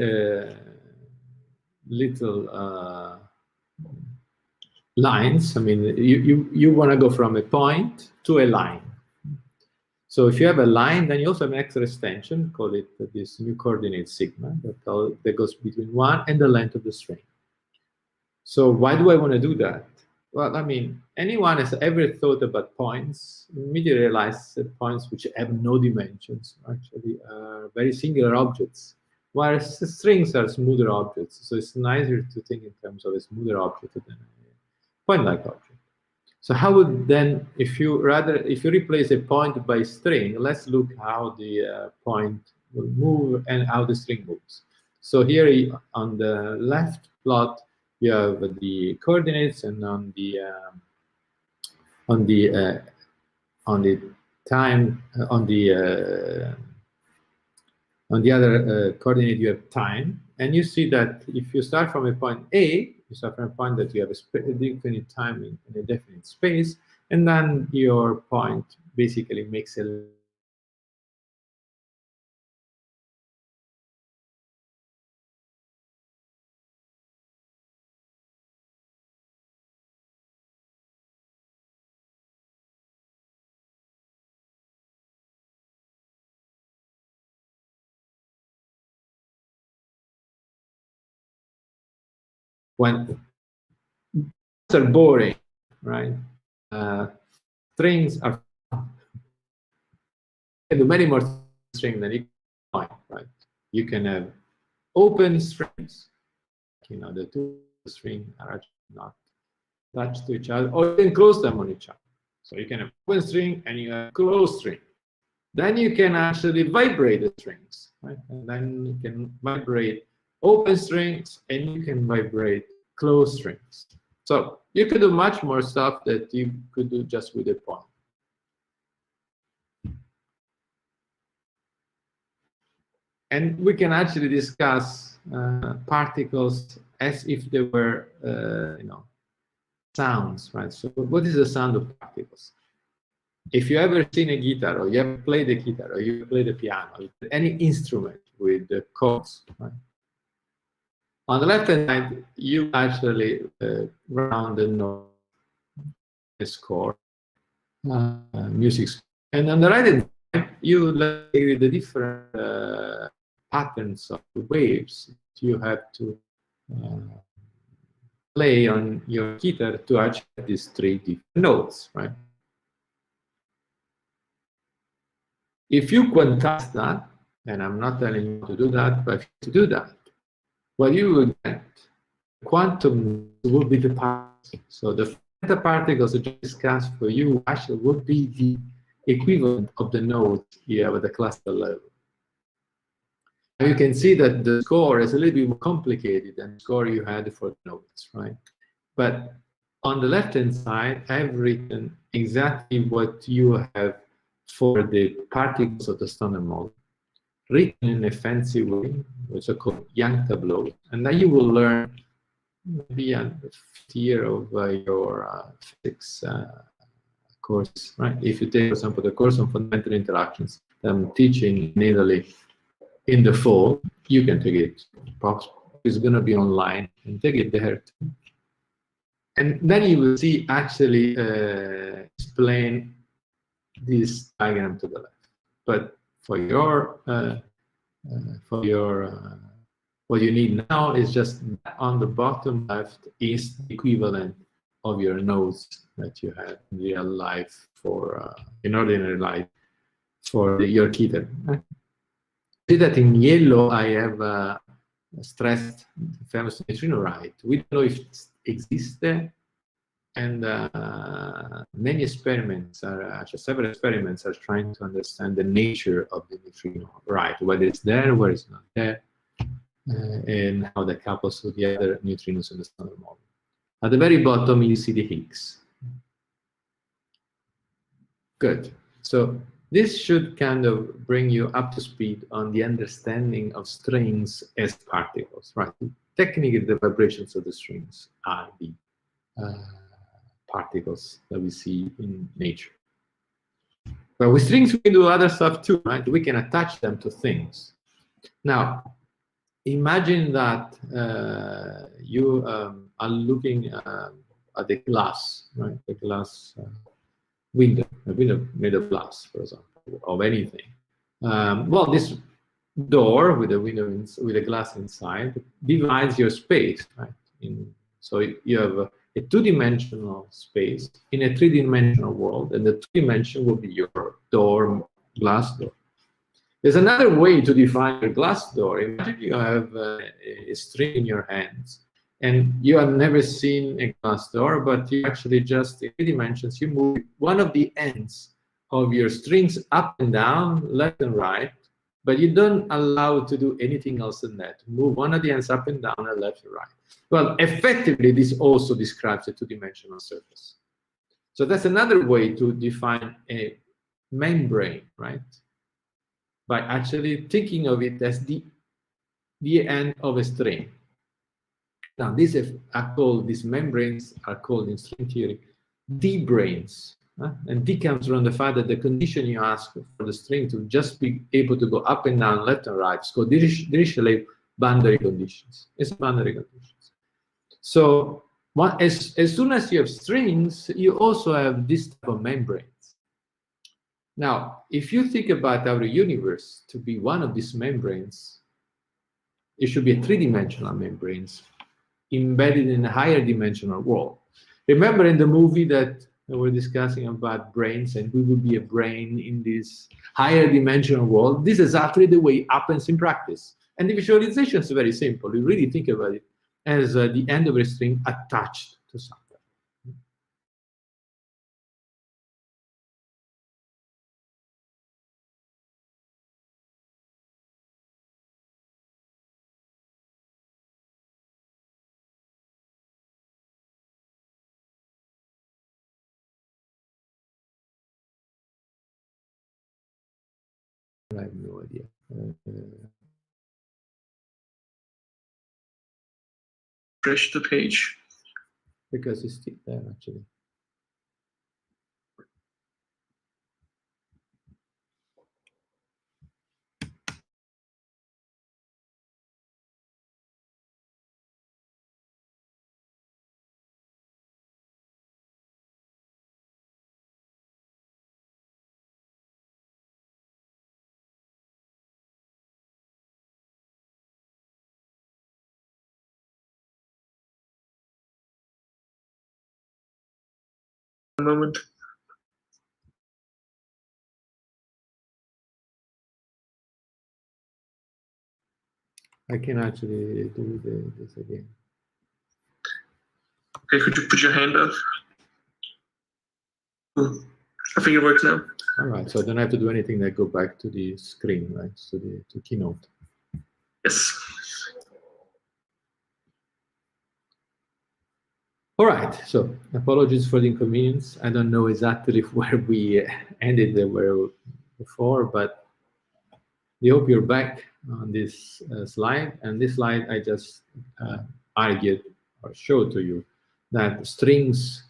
little lines. I mean, you want to go from a point to a line. So if you have a line, then you also have an extra extension, call it this new coordinate sigma, that goes between one and the length of the string. So why do I want to do that? Well, I mean, anyone has ever thought about points, immediately realizes that points which have no dimensions actually are very singular objects, whereas the strings are smoother objects. So it's nicer to think in terms of a smoother object than a point-like object. So how would then, if you replace a point by string, let's look how the point will move and how the string moves. So here on the left plot, you have the coordinates, and on the other coordinate you have time, and you see that if you start from a point A, you start from a point that you have a definite time in a definite space, and then your point basically makes a when are boring, right? Strings are fun. You can do many more strings than you can find, right? You can have open strings, you know, the two strings are actually not attached to each other, or you can close them on each other. So you can have open string and you have closed string. Then you can actually vibrate the strings, right? And then you can vibrate open strings and you can vibrate closed strings. So you could do much more stuff that you could do just with a point. And we can actually discuss particles as if they were, you know, sounds, right? So what is the sound of particles? If you ever seen a guitar, or you ever played a guitar, or you play the piano, any instrument with the chords, right? On the left-hand side, you actually round the note, the score, music score. And on the right-hand side, you like the different patterns of the waves that you have to play on your guitar to achieve these three different notes, right? If you quantize that, and I'm not telling you to do that, but to do that, what you will get, quantum will be the particles. So the particles that I discussed for you actually would be the equivalent of the notes you have at the classical level. Now you can see that the score is a little bit more complicated than the score you had for the notes, right? But on the left-hand side, I've written exactly what you have for the particles of the standard model, written in a fancy way, which are called Young tableaus. And then you will learn maybe a fifth year of your physics course, right? If you take, for example, the course on fundamental interactions that I'm teaching in Italy in the fall, you can take it. It's going to be online, and take it there too. And then you will see actually explain this diagram to the left. But for your what you need now is just on the bottom left is the equivalent of your nodes that you have in real life for in ordinary life for your kitten. See that in yellow I have stressed the famous neutrino right. We don't know if it exists there, and many experiments are several experiments are trying to understand the nature of the neutrino right, whether it's there, whether it's not there, and how that couples with the other neutrinos in the standard model. At the very bottom, you see the Higgs. Good. So this should kind of bring you up to speed on the understanding of strings as particles, right? Technically, the vibrations of the strings are the particles that we see in nature. But with strings, we can do other stuff too, right? We can attach them to things. Now, imagine that you are looking at the glass, right? The glass window, a window made of glass, for example, of anything. Well, this door with a window with a glass inside divides your space, right? So you have a two-dimensional space in a three-dimensional world, and the two-dimension will be your door, glass door. There's another way to define your glass door. Imagine you have a string in your hands, and you have never seen a glass door, but you actually just, in 3 dimensions, you move one of the ends of your strings up and down, left and right, but you don't allow to do anything else than that. Move one of the ends up and down and left and right. Well, effectively, this also describes a 2-dimensional surface. So that's another way to define a membrane, right? By actually thinking of it as the end of a string. Now, these membranes are called in string theory D-branes. And D comes from the fact that the condition you ask for the string to just be able to go up and down, left and right, is called Dirichlet boundary conditions. It's boundary conditions. So as soon as you have strings, you also have this type of membranes. Now, if you think about our universe to be one of these membranes, it should be a 3-dimensional membranes embedded in a higher dimensional world. Remember in the movie that we're discussing about brains, and we will be a brain in this higher dimensional world? This is exactly the way it happens in practice. And the visualization is very simple. You really think about it as the end of a string attached to something. I have no idea. Refresh the page. Because it's still there, actually. A moment. I can actually do this again. Okay, could you put your hand up? I think it works now. All right, so I don't have to do anything that go back to the screen, right? So to Keynote. Yes. All right, so apologies for the inconvenience. I don't know exactly where we ended before, but we hope you're back on this slide. And this slide, I just argued or showed to you that strings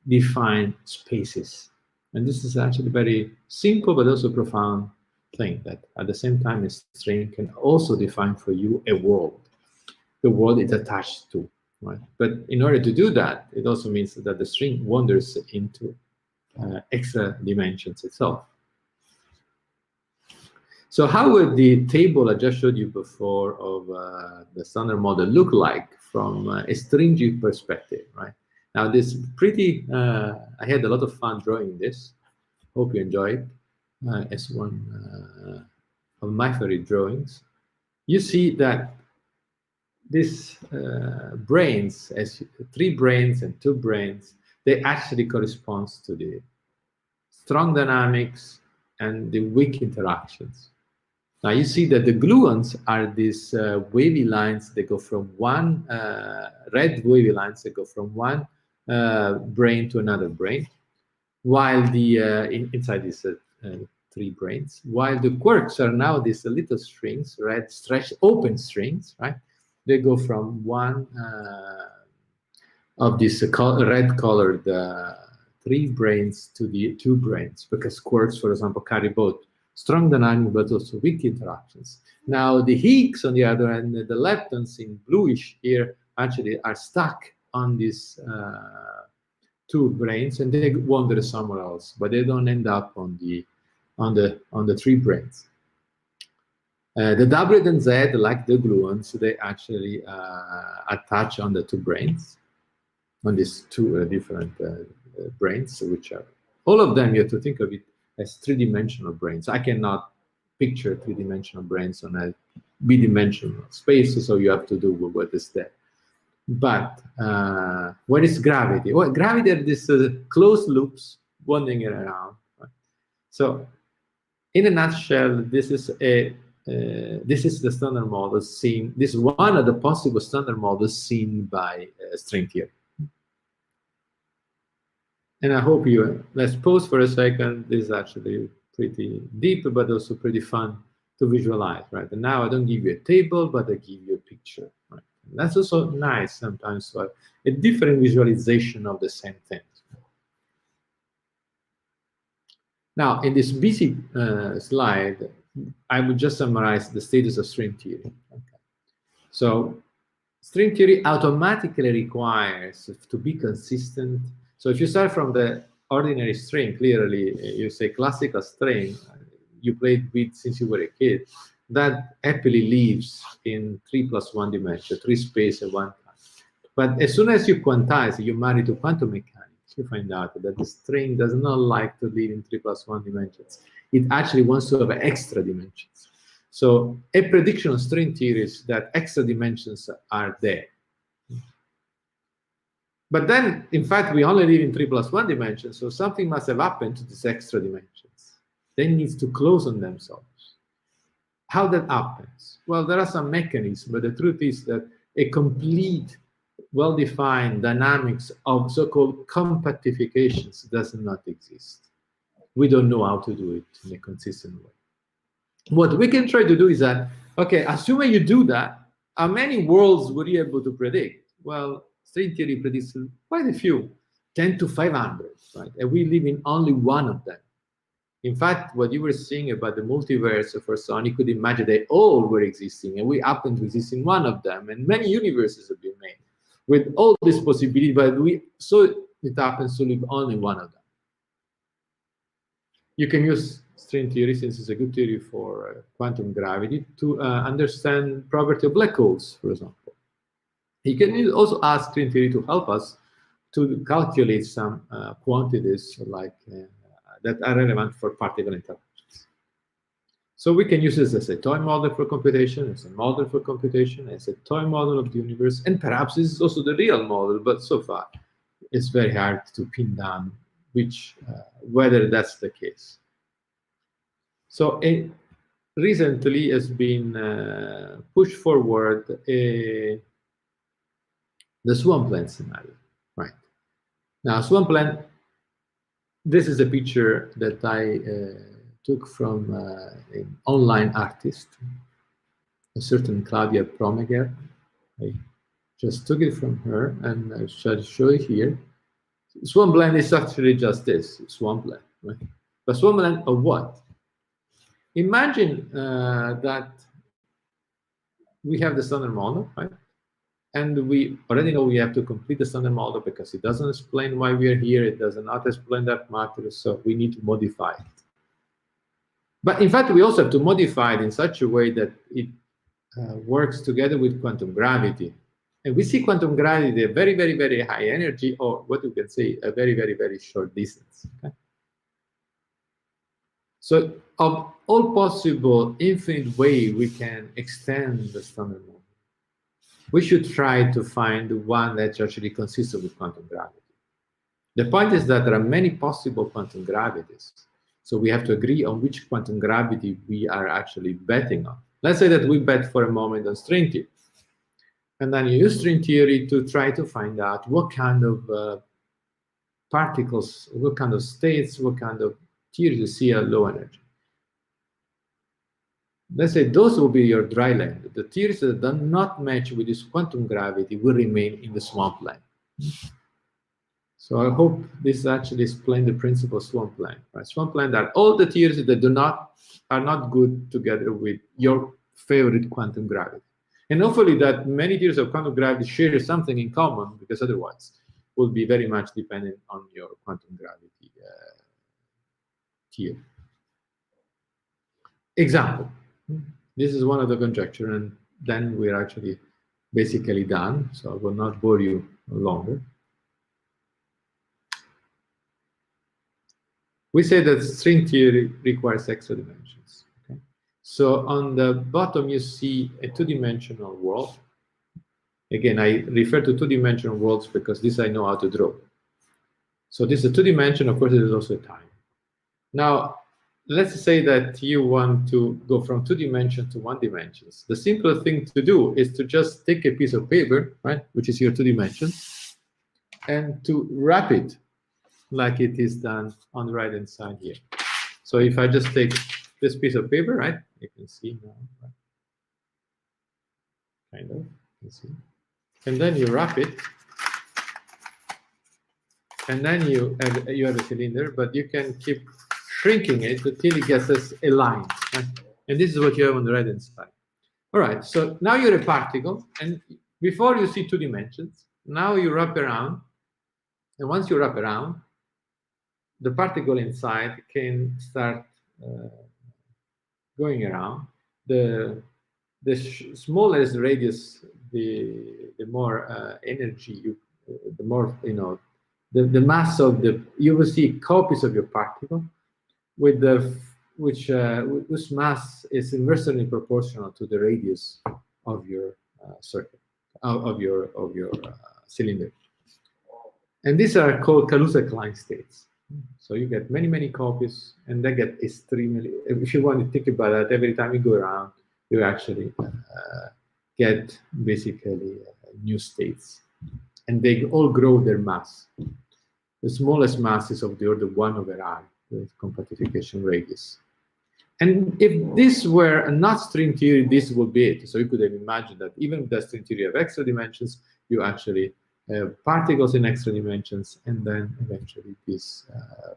define spaces. And this is actually very simple, but also profound thing, that at the same time, a string can also define for you a world, the world it's attached to. Right. But in order to do that, it also means that the string wanders into extra dimensions itself. So how would the table I just showed you before of the standard model look like from a stringy perspective, right? Now this pretty, I had a lot of fun drawing this. Hope you enjoy it. It's one of my favorite drawings. You see that these brains, as 3 brains and 2 brains, they actually corresponds to the strong dynamics and the weak interactions. Now you see that the gluons are these wavy lines that go from one, red wavy lines that go from one brain to another brain, while the, inside these 3 brains, while the quarks are now these little strings, red stretched open strings, right? They go from one of these red colored 3 brains to the 2 brains, because quarks, for example, carry both strong dynamic but also weak interactions. Now the Higgs, on the other hand, the leptons in bluish here actually are stuck on these 2 brains, and they wander somewhere else, but they don't end up on the 3 brains. The W and Z, like the gluons, they actually attach on the 2 brains, on these 2 different brains, which are, all of them, you have to think of it as 3-dimensional brains. I cannot picture 3-dimensional brains on a b-dimensional space, so you have to do what is there. But what is gravity? Well, gravity are these closed loops wandering around. Right? So, in a nutshell, this is the standard model seen. This is one of the possible standard models seen by string theory. And I hope you, let's pause for a second. This is actually pretty deep, but also pretty fun to visualize, right? And now I don't give you a table, but I give you a picture, right? And that's also nice sometimes to have a different visualization of the same thing. Now, in this busy slide, I would just summarize the status of string theory. Okay. So, string theory automatically requires to be consistent. So if you start from the ordinary string, clearly you say classical string, you played with since you were a kid, that happily lives in 3+1 dimension, 3 space and 1 time. But as soon as you quantize, you marry to quantum mechanics, you find out that the string does not like to live in 3+1 dimensions. It actually wants to have extra dimensions. So a prediction of string theory is that extra dimensions are there. But then, in fact, we only live in 3+1 dimensions, so something must have happened to these extra dimensions. They need to close on themselves. How that happens? Well, there are some mechanisms, but the truth is that a complete, well-defined dynamics of so-called compactifications does not exist. We don't know how to do it in a consistent way. What we can try to do is that, okay, assuming you do that, how many worlds were you able to predict? Well, string theory predicts quite a few, 10 to 500, right? And we live in only one of them. In fact, what you were saying about the multiverse for Sony, you could imagine they all were existing, and we happen to exist in one of them, and many universes have been made with all this possibility, but so it happens to live only one of them. You can use string theory, since it's a good theory for quantum gravity, to understand property of black holes, for example. You can also ask string theory to help us to calculate some quantities like that are relevant for particle interactions. So we can use this as a toy model for computation, as a model for computation, as a toy model of the universe, and perhaps this is also the real model, but so far it's very hard to pin down whether that's the case. So recently has been pushed forward the Swampland scenario, right? Now, Swampland, this is a picture that I took from an online artist, a certain Claudia Promeger. I just took it from her, and I shall show it here. Swampland is actually just this, Swampland, right? But Swampland of what? Imagine that we have the standard model, right? And we already know we have to complete the standard model because it doesn't explain why we are here. It does not explain that matter, so we need to modify it. But in fact, we also have to modify it in such a way that it works together with quantum gravity. And we see quantum gravity at very, very, very high energy, or what you can say, a very, very, very short distance. Okay? So of all possible infinite way we can extend the standard model, we should try to find one that's actually consistent with quantum gravity. The point is that there are many possible quantum gravities. So we have to agree on which quantum gravity we are actually betting on. Let's say that we bet for a moment on string theory. And then you use string theory to try to find out what kind of particles, what kind of states, what kind of theories you see at low energy. Let's say those will be your dry land. The theories that do not match with this quantum gravity will remain in the swampland. So I hope this actually explains the principle of swampland. Right? Swampland are all the theories that are not good together with your favorite quantum gravity. And hopefully that many theories of quantum gravity share something in common, because otherwise will be very much dependent on your quantum gravity theory. Example. This is one of the conjecture, and then we're actually basically done, so I will not bore you longer. We say that string theory requires extra dimensions. Okay? So on the bottom, you see a two-dimensional world. Again, I refer to two-dimensional worlds because this I know how to draw. So this is a two-dimension. Of course, there is also a time. Now, let's say that you want to go from 2 dimensions to 1 dimension. The simpler thing to do is to just take a piece of paper, right, which is your 2 dimensions, and to wrap it like it is done on the right-hand side here. So if I just take this piece of paper, right, you can see now, right? Kind of, you can see. And then you wrap it, and then you have a cylinder, but you can keep shrinking it until it gets us a line. Right? And this is what you have on the right-hand side. All right, so now you're a particle, and before you see 2 dimensions, now you wrap around, and once you wrap around, the particle inside can start going around. The smallest radius, the more energy you, the more, you know, the mass of you will see copies of your particle with whose mass is inversely proportional to the radius of your circle, of your cylinder. And these are called Kaluza-Klein states. So you get many copies, and they get extremely, if you want to think about that, every time you go around, you actually get basically new states. And they all grow their mass. The smallest mass is of the order 1/r, the compactification radius. And if this were not string theory, this would be it. So you could have imagined that even with the string theory of extra dimensions, you actually have particles in extra dimensions, and then eventually this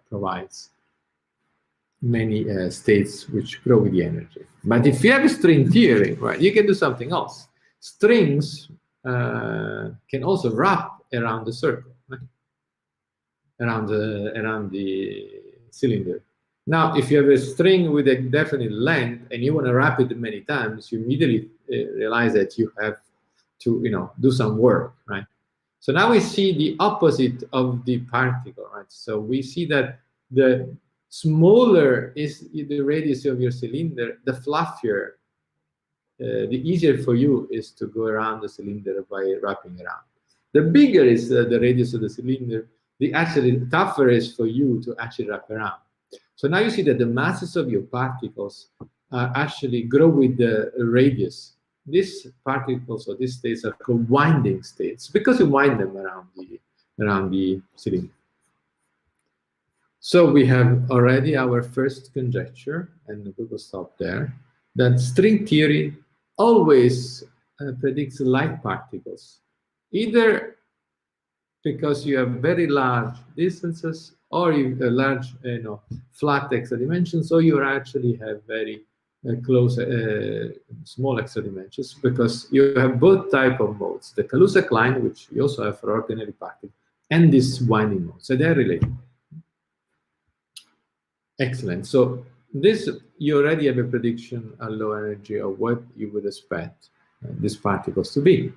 provides many states which grow with the energy. But if you have a string theory, right, you can do something else. Strings can also wrap around the circle, right? around the cylinder. Now, if you have a string with a definite length and you want to wrap it many times, you immediately realize that you have to, you know, do some work, right? So now we see the opposite of the particle, right? So we see that the smaller is the radius of your cylinder, the fluffier, the easier for you is to go around the cylinder by wrapping around. The bigger is the radius of the cylinder, the actually tougher is for you to actually wrap around. So now you see that the masses of your particles actually grow with the radius. These particles or these states are called winding states because you wind them around the cylinder. So we have already our first conjecture, and we will stop there, that string theory always predicts light particles, either because you have very large distances, or you have large, flat extra dimensions, or you actually have very close, small extra dimensions, because you have both type of modes: the Kaluza-Klein, which you also have for ordinary particles, and this winding mode. So they're related. Excellent. So this, you already have a prediction at low energy of what you would expect these particles to be.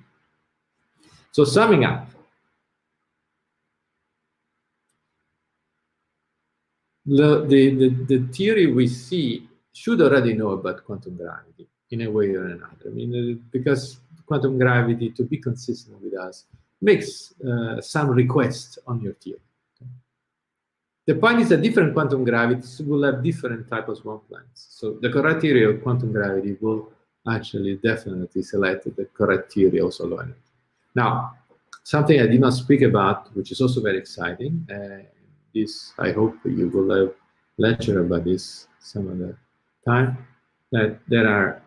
So summing up, the theory we see should already know about quantum gravity in a way or another. I mean, because quantum gravity, to be consistent with us, makes some requests on your theory. The point is that different quantum gravities will have different types of Swamplands. So the correct theory of quantum gravity will actually definitely select the correct theory of low energy. Now, something I did not speak about, which is also very exciting, this, I hope you will have lecture about this some other time, that there are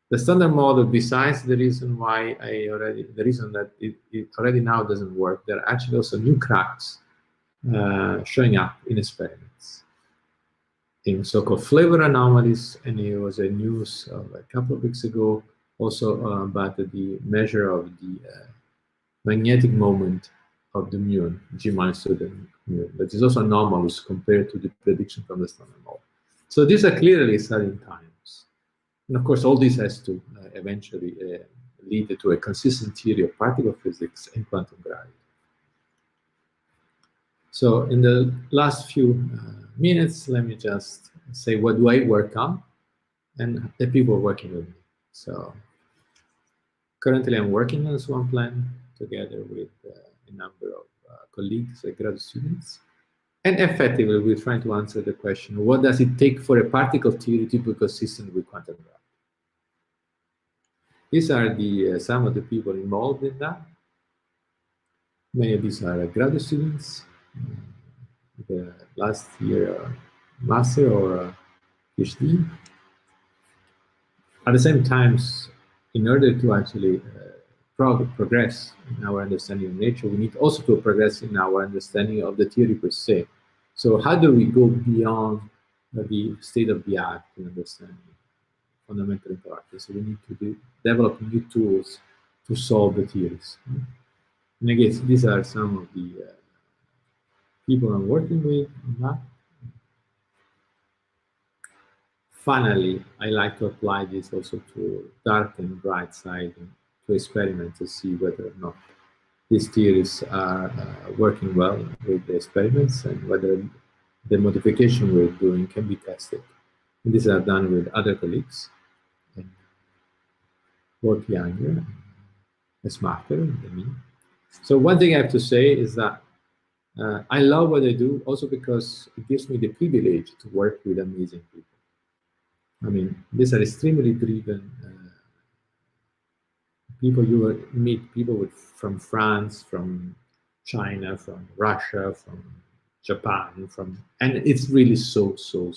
the standard model, besides the reason why the reason that it already now doesn't work, there are actually also new cracks showing up in experiments in so-called flavor anomalies, and there was a news a couple of weeks ago also about the measure of the magnetic moment of the muon, G minus to the muon, that is also anomalous compared to the prediction from the standard model. So these are clearly exciting times. And of course, all this has to eventually lead to a consistent theory of particle physics and quantum gravity. So in the last few minutes, let me just say what do I work on and the people working with me. So currently I'm working on Swampland together with a number of colleagues, graduate students. And effectively, we're trying to answer the question, what does it take for a particle theory to be consistent with quantum gravity? These are some of the people involved in that. Many of these are graduate students, the last year master or PhD. At the same time, in order to actually progress in our understanding of nature, we need also to progress in our understanding of the theory per se. So how do we go beyond the state of the art in understanding fundamental interactions? So we need to develop new tools to solve the theories. And again, these are some of the people I'm working with on that. Finally, I like to apply this also to dark and bright side and to experiment to see whether or not these theories are working well with the experiments and whether the modification we're doing can be tested. And these are done with other colleagues, both younger and smarter than me. So one thing I have to say is that I love what I do also because it gives me the privilege to work with amazing people. I mean, these are extremely driven people. You will meet people from France, from China, from Russia, from Japan, and it's really so cool.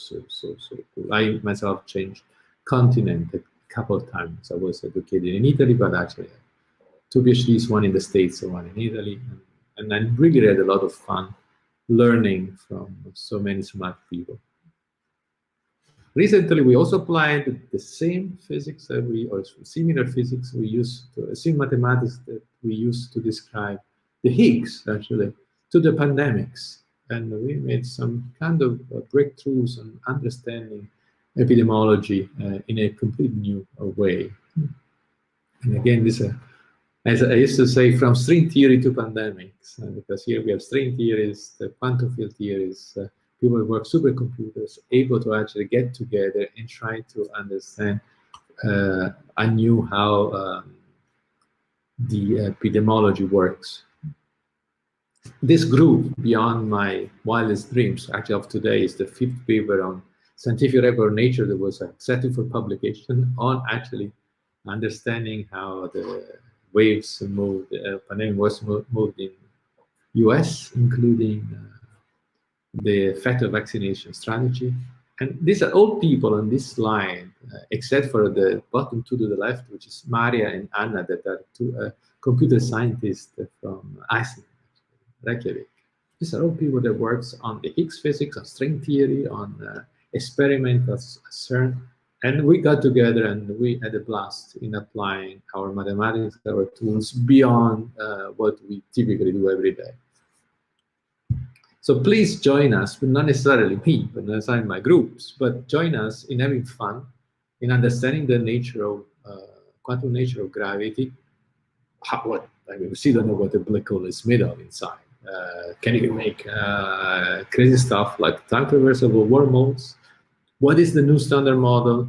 I myself changed continent a couple of times. I was educated in Italy, but actually 2 PhDs, one in the States and one in Italy. And I really had a lot of fun learning from so many smart people. Recently, we also applied the same physics or similar physics we use, same mathematics that we use to describe the Higgs, actually, to the pandemics. And we made some kind of breakthroughs on understanding epidemiology in a completely new way. And again, this as I used to say, from string theory to pandemics, because here we have string theories, the quantum field theories, people who work supercomputers, able to actually get together and try to understand anew how the epidemiology works. This grew beyond my wildest dreams. Actually, of today is the 5th paper on scientific record of nature that was accepted for publication on actually understanding how the waves moved, pandemic was moved in US, including the effect of vaccination strategy. And these are all people on this slide, except for the bottom two to the left, which is Maria and Anna, that are two computer scientists from Iceland, Reykjavik. These are all people that works on the Higgs physics, on string theory, on experiment at CERN. And we got together and we had a blast in applying our mathematics, our tools beyond what we typically do every day. So please join us, but not necessarily me, but not necessarily my groups, but join us in having fun, in understanding the nature of, quantum nature of gravity, what Like we still don't know what the black hole is made of inside. Can you make crazy stuff like time traversable wormholes? What is the new standard model?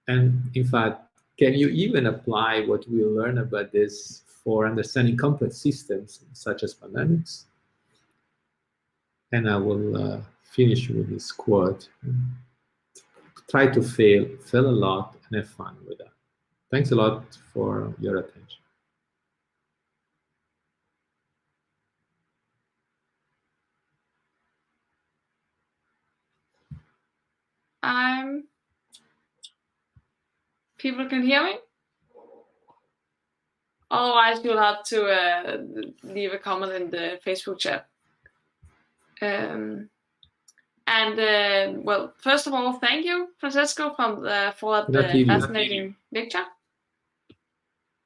And in fact, can you even apply what we learn about this for understanding complex systems such as pandemics? And I will finish with this quote. Try to fail a lot, and have fun with that. Thanks a lot for your attention. People can hear me? Otherwise, you'll have to leave a comment in the Facebook chat. Well, first of all, thank you, Francesco, for the fascinating lecture.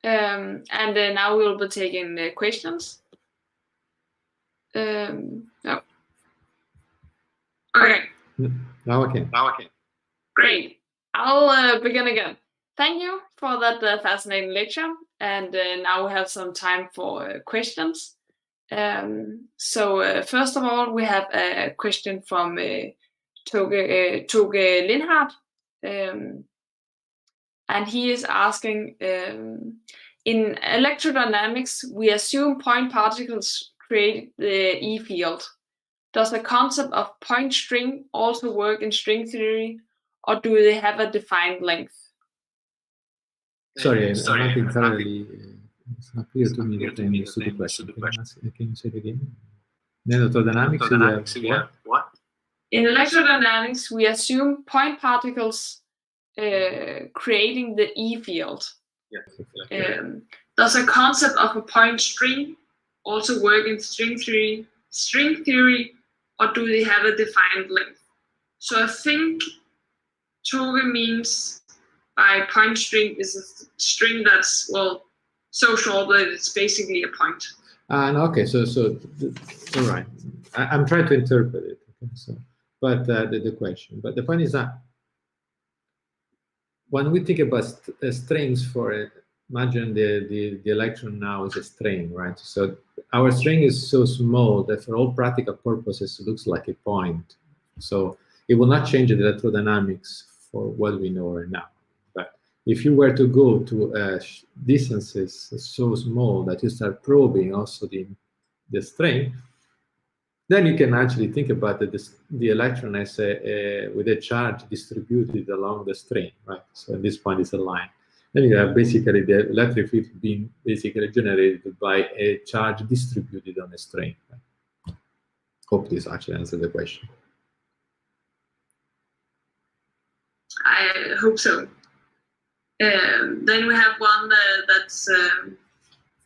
Now we'll be taking questions. No. Okay. Now okay. Great. I'll begin again. Thank you for that fascinating lecture. And now we have some time for questions. So first of all, we have a question from Toge Lindhardt. And he is asking, in electrodynamics, we assume point particles create the E field. Does the concept of point string also work in string theory, or do they have a defined length? Sorry, I'm not entirely. It's not clear to me that I understood the question. Can you say it again? In electrodynamics, we have what? In electrodynamics, we assume point particles creating the E field. Yes. Does the concept of a point string also work in string theory, or do they have a defined length? So I think Toge means by point string is a string that's, well, so short that it's basically a point. Okay, so all right. I'm trying to interpret it. Okay, so, but the question, but the point is that when we think about strings for it, imagine the electron now is a string, right? So our string is so small that for all practical purposes, it looks like a point. So it will not change the electrodynamics for what we know right now. But if you were to go to distances so small that you start probing also the string, then you can actually think about the electron as with a charge distributed along the string, right? So at this point, it's a line. Then you have basically the electric field being basically generated by a charge distributed on a string. Right? Hope this actually answers the question. I hope so. Then we have one that's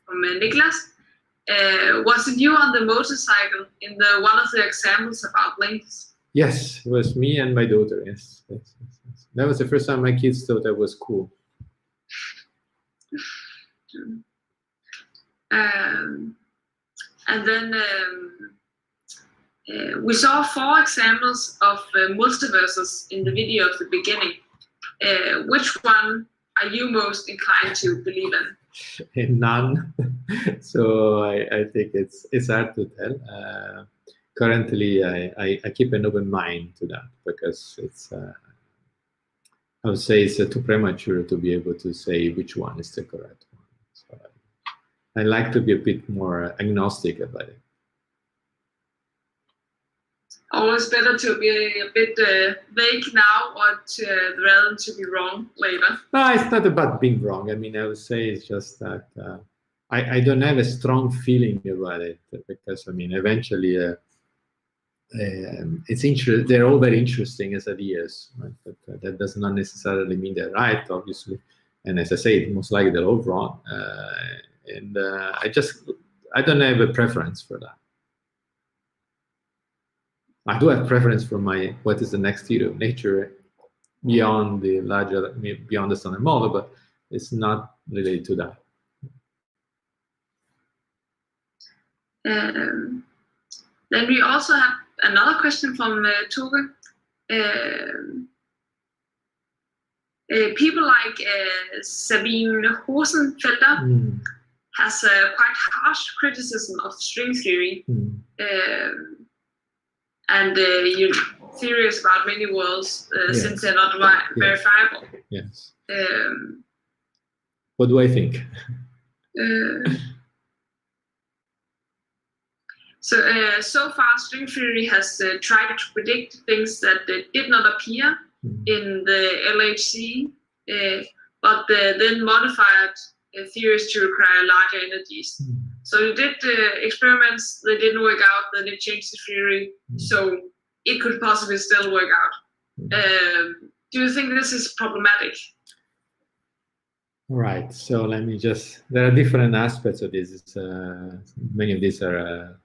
from Niklas. Was it you on the motorcycle in one of the examples about lengths? Yes, it was me and my daughter. Yes. That was the first time my kids thought that was cool. And then we saw 4 examples of multiverses in the video at the beginning. Which one are you most inclined to believe in? None. So I think it's hard to tell. Currently, I keep an open mind to that because it's I would say it's too premature to be able to say which one is the correct one. So I like to be a bit more agnostic about it. Always better to be a bit vague now, or rather than to be wrong later. No, it's not about being wrong. I mean, I would say it's just that I don't have a strong feeling about it because, I mean, eventually it's interesting. They're all very interesting as ideas, right? But that does not necessarily mean they're right, obviously. And as I say, most likely they're all wrong. I don't have a preference for that. I do have preference for what is the next theory of nature beyond the standard model, but it's not related to that. Then we also have another question from Toge. People like Sabine Hosenfelder has a quite harsh criticism of string theory, and theories about many worlds, Yes. since they're not verifiable. Yes. What do I think? So far, string theory has tried to predict things that did not appear in the LHC, but then modified theories to require larger energies. So they did experiments, they didn't work out, then they changed the theory, so it could possibly still work out. Do you think this is problematic? Right, so let me just, there are different aspects of this. Many of these are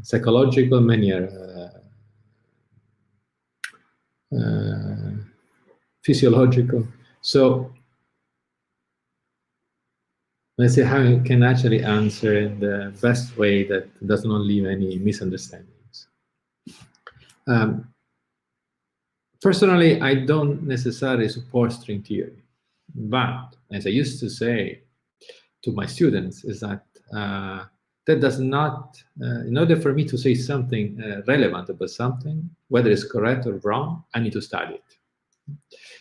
psychological, many are physiological. So let's see how you can actually answer in the best way that does not leave any misunderstandings. Personally, I don't necessarily support string theory, but as I used to say to my students, is that that does not, in order for me to say something relevant about something, whether it's correct or wrong, I need to study it.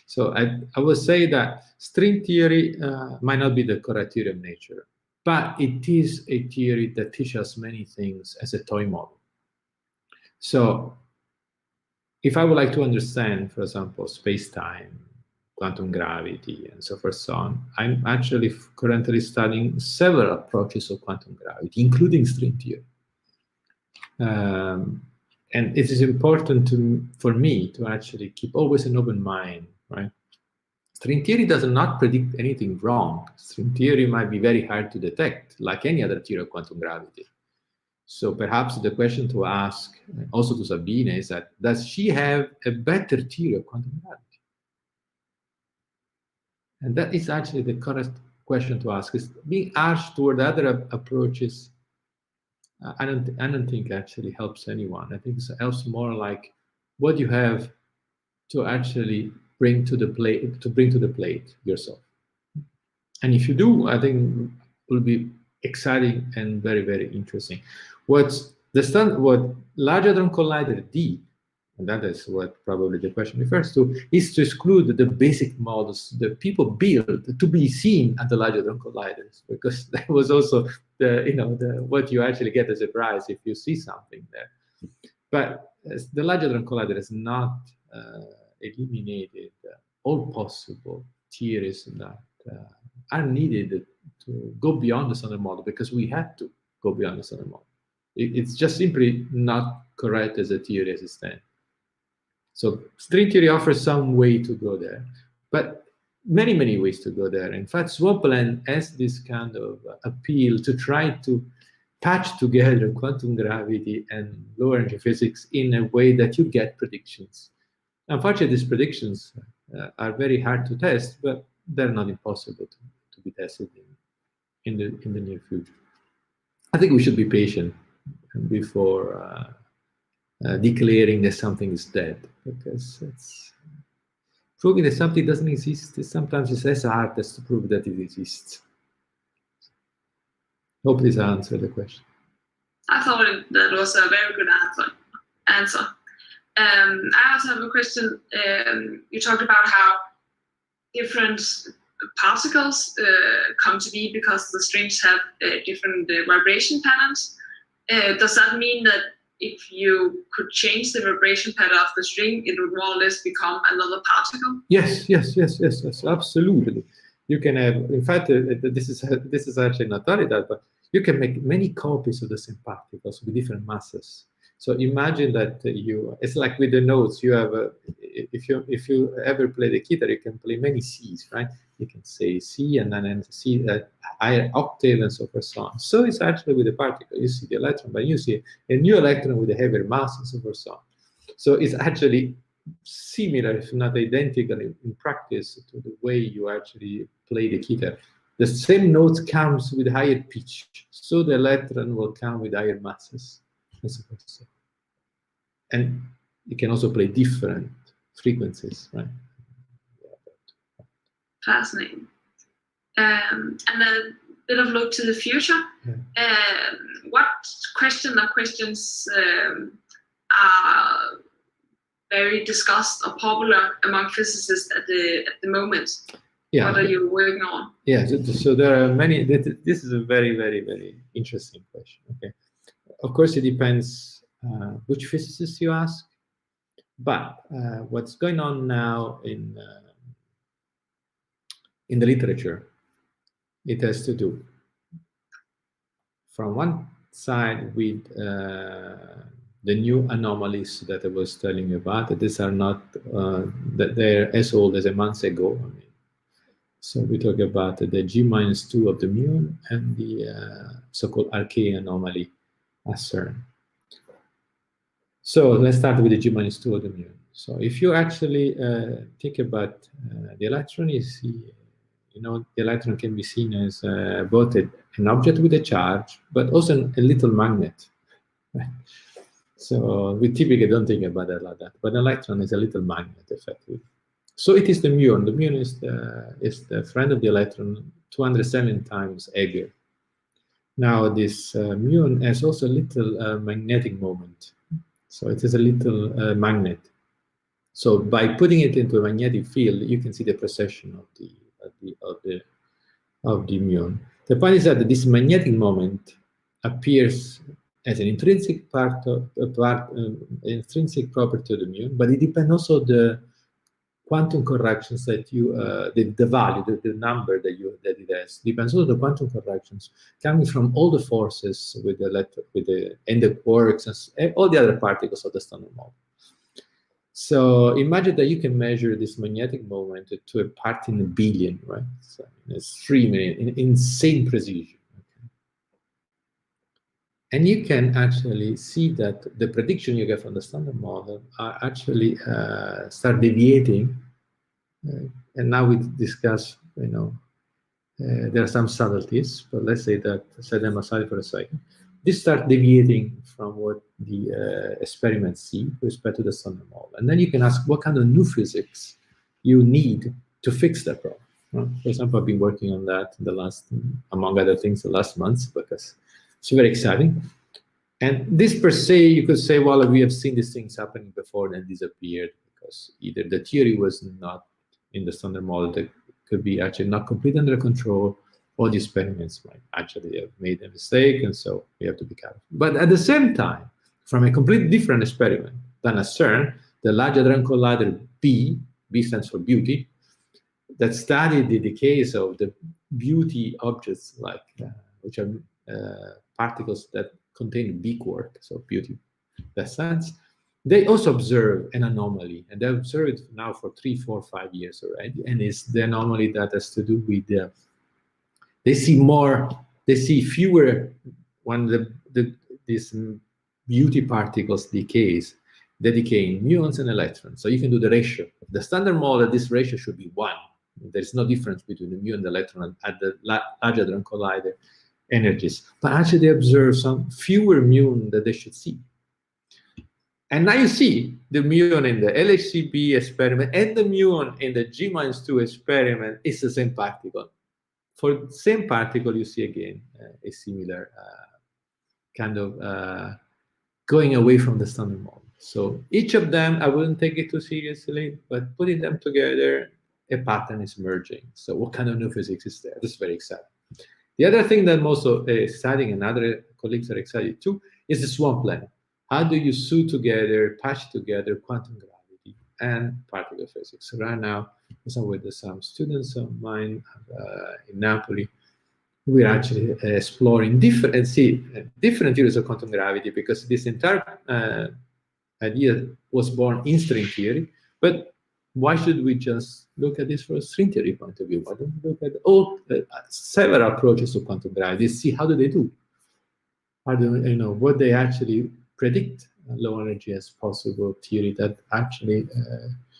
So I would say that string theory might not be the correct theory of nature, but it is a theory that teaches us many things as a toy model. So if I would like to understand, for example, space-time, quantum gravity, and so forth, so on, I'm actually currently studying several approaches of quantum gravity, including string theory. And it is important for me to actually keep always an open mind, right? String theory does not predict anything wrong. String theory might be very hard to detect, like any other theory of quantum gravity. So perhaps the question to ask also to Sabine is that, does she have a better theory of quantum gravity? And that is actually the correct question to ask. Is being harsh toward other approaches, I don't think actually helps anyone. I think it helps more like what you have to actually bring to the plate yourself. And if you do, I think it will be exciting and very, very interesting. What Large Hadron Collider did, and that is what probably the question refers to, is to exclude the basic models that people build to be seen at the Large Hadron Colliders, because that was also what you actually get as a prize if you see something there. But the Large Hadron Collider has not eliminated all possible theories that are needed to go beyond the standard model, because we have to go beyond the standard model. It's just simply not correct as a theory as it stands. So string theory offers some way to go there, but many, many ways to go there. In fact, Swampland has this kind of appeal to try to patch together quantum gravity and lower energy physics in a way that you get predictions. Unfortunately, these predictions are very hard to test, but they're not impossible to be tested in the near future. I think we should be patient before declaring that something is dead, because it's proving that something doesn't exist. Sometimes it's as hard as to prove that it exists. Hope this answered the question. I thought that was a very good answer. I also have a question. You talked about how different particles come to be because the strings have different vibration patterns. Does that mean that if you could change the vibration pattern of the string, it would more or less become another particle? Yes, absolutely. You can have, in fact, this is actually not only that, but you can make many copies of the same particles with different masses. So imagine that it's like with the notes, you have, if you ever play the guitar, you can play many Cs, right? You can say C and then C at higher octave and so forth, so on. So it's actually with the particle, you see the electron, but you see a new electron with a heavier mass and so forth, so on. So it's actually similar, if not identical in practice, to the way you actually play the guitar. The same notes comes with higher pitch, so the electron will come with higher masses. And you can also play different frequencies, right? Fascinating. And then bit of look to the future. What questions are very discussed or popular among physicists at the moment? Yeah. What are you working on? Yeah, so there are many. This is a very, very, very interesting question. Okay, of course it depends which physicist you ask, but what's going on now in the literature, it has to do from one side with the new anomalies that I was telling you about. That these are not that they're as old as a month ago. I mean, so we talk about the G-2 of the muon and the so-called arcane anomaly at CERN. So let's start with the G-2 of the muon. So if you actually think about the electron, you see, the electron can be seen as both an object with a charge, but also a little magnet. Right? So we typically don't think about it like that, but an electron is a little magnet, effectively. So it is the muon. The muon is the friend of the electron 207 times heavier. Now this muon has also a little magnetic moment. So it is a little magnet. So by putting it into a magnetic field, you can see the precession of the muon. The point is that this magnetic moment appears as an intrinsic intrinsic property of the muon, but it depends also the quantum corrections that you, the value, the number that it has, depends on the quantum corrections coming from all the forces with and the quarks and all the other particles of the standard model. So imagine that you can measure this magnetic moment to a part in a billion, right? So extremely insane precision. And you can actually see that the prediction you get from the standard model are actually start deviating. And now we discuss, there are some subtleties, but let's say that, set them aside for a second. This start deviating from what the experiments see with respect to the standard model. And then you can ask what kind of new physics you need to fix that problem. For example, I've been working on that in the last, among other things, the last months, because it's very exciting. And this per se, you could say, well, we have seen these things happening before and disappeared because either the theory was not in the standard model, that could be actually not completely under control, or the experiments might actually have made a mistake, and so we have to be careful. But at the same time, from a completely different experiment than at CERN, the Large Hadron Collider B stands for beauty, that studied the decays of the beauty objects, like which are particles that contain B quark, so beauty, that sense. They also observe an anomaly, and they observe it now for 3, 4, 5 years already. And it's the anomaly that has to do with they see fewer when these beauty particles decays. They decay in muons and electrons. So you can do the ratio. The standard model, this ratio should be 1. There's no difference between the muon and the electron at the Large Hadron Collider energies. But actually, they observe some fewer muon that they should see. And now you see the muon in the LHCb experiment and the muon in the G-2 experiment is the same particle. For the same particle, you see again a similar kind of going away from the standard model. So each of them, I wouldn't take it too seriously, but putting them together, a pattern is emerging. So what kind of new physics is there? This is very exciting. The other thing that I'm also exciting, and other colleagues are excited too, is the Swampland. How do you sew together, patch together quantum gravity and particle physics? So right now, with some students of mine in Napoli, we're actually exploring different theories of quantum gravity, because this entire idea was born in string theory. But why should we just look at this from a string theory point of view? Why don't we look at all several approaches to quantum gravity, see how do they do? How do what they actually predict low energy as possible theory that actually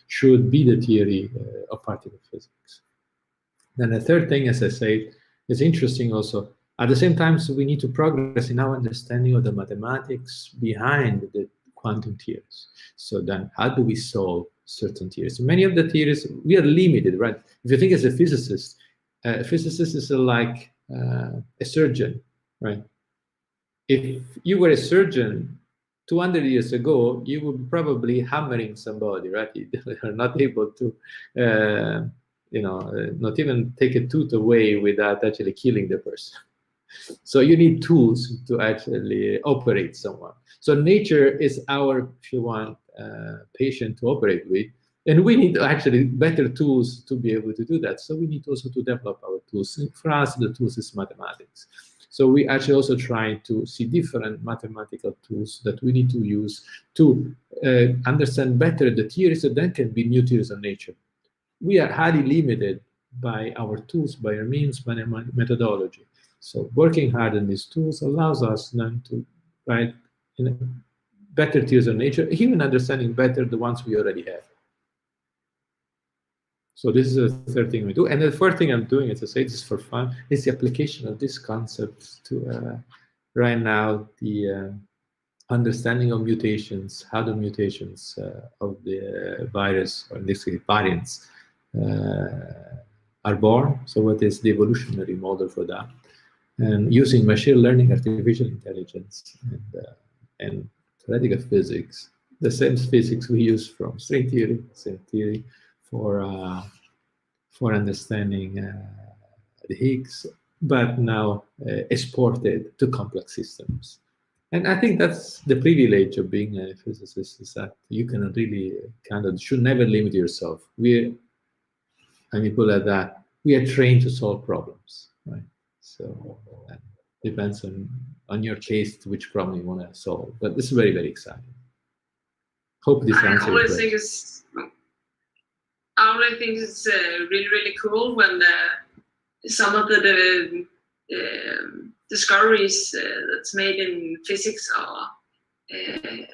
should be the theory of particle physics. Then the third thing, as I said, is interesting also. At the same time, so we need to progress in our understanding of the mathematics behind the quantum theories. So then how do we solve certain theories? Many of the theories, we are limited, right? If you think as a physicist is like a surgeon, right? If you were a surgeon 200 years ago, you would be probably hammering somebody, right? You're not able to, not even take a tooth away without actually killing the person. So you need tools to actually operate someone. So nature is our, if you want, patient to operate with, and we need actually better tools to be able to do that. So we need also to develop our tools. And for us, the tools is mathematics. So we actually also try to see different mathematical tools that we need to use to understand better the theories that then can be new theories of nature. We are highly limited by our tools, by our means, by our methodology. So working hard on these tools allows us then to write better theories of nature, even understanding better the ones we already have. So this is the third thing we do. And the fourth thing I'm doing, as I say, just for fun, is the application of these concepts to right now the understanding of mutations, how the mutations of the virus, or in this case variants, are born. So what is the evolutionary model for that? And using machine learning, artificial intelligence, and theoretical physics, the same physics we use from string theory, same theory for understanding the Higgs, but now exported to complex systems. And I think that's the privilege of being a physicist, is that you can really should never limit yourself. Put it that, we are trained to solve problems, right? So that depends on your case to which problem you want to solve. But this is very, very exciting. Hope this answers your question. I always think it's really, really cool when some of the discoveries that's made in physics or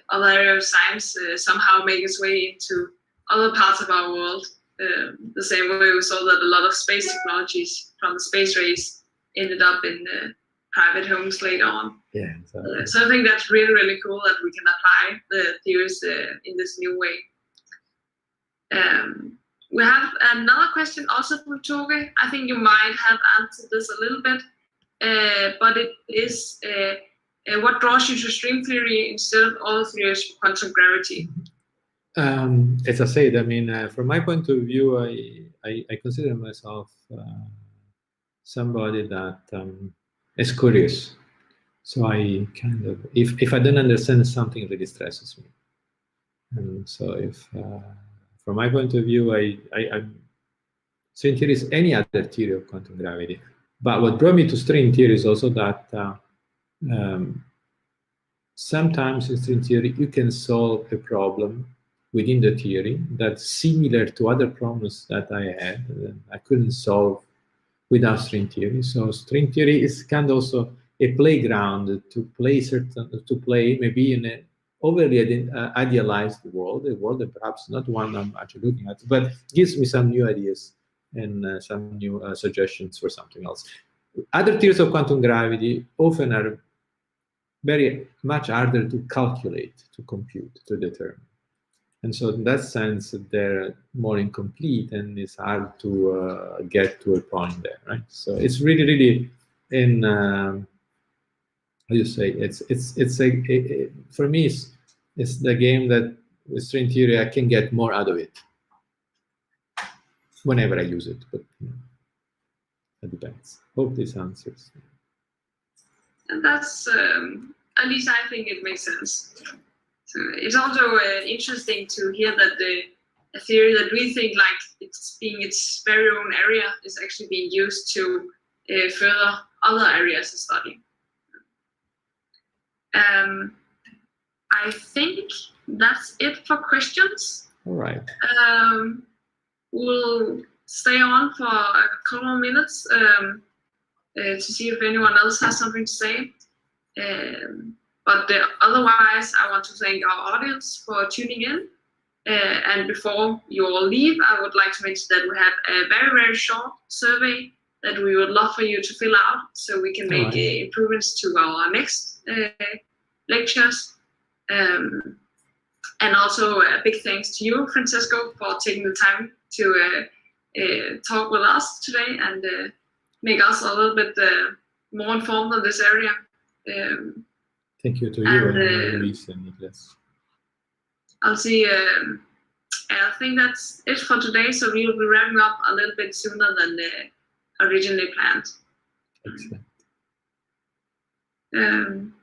other area of science somehow make its way into other parts of our world. The same way we saw that a lot of space technologies from the space race ended up in private homes later on. Yeah, exactly. So I think that's really, really cool that we can apply the theories in this new way. We have another question also from Toge. I think you might have answered this a little bit, but it is what draws you to string theory instead of all theories for quantum gravity? As I said, from my point of view, I consider myself somebody that is curious. So I if I don't understand something, it really stresses me. And so if from my point of view, string theory is any other theory of quantum gravity. But what brought me to string theory is also that sometimes in string theory, you can solve a problem within the theory that's similar to other problems that I had that I couldn't solve without string theory. So string theory is also a playground to play maybe in a overly idealized world, a world that perhaps not one I'm actually looking at, but gives me some new ideas and some new suggestions for something else. Other theories of quantum gravity often are very much harder to calculate, to compute, to determine. And so in that sense, they're more incomplete and it's hard to get to a point there, right? So it's really, really in, how do you say, for me, it's the game that with string theory, I can get more out of it whenever I use it, but it depends. Hope this answers. And that's, at least I think it makes sense. So it's also interesting to hear that a theory that we think like it's being its very own area is actually being used to further other areas of study. I think that's it for questions. All right. We'll stay on for a couple of minutes to see if anyone else has something to say. But otherwise, I want to thank our audience for tuning in. And before you all leave, I would like to mention that we have a very, very short survey that we would love for you to fill out so we can make improvements to our next lectures. And also a big thanks to you, Francesco, for taking the time to talk with us today and make us a little bit more informed on this area. Thank you to you, And, Luis and Niklas. I'll see. I think that's it for today. So we will be wrapping up a little bit sooner than originally planned. Excellent. And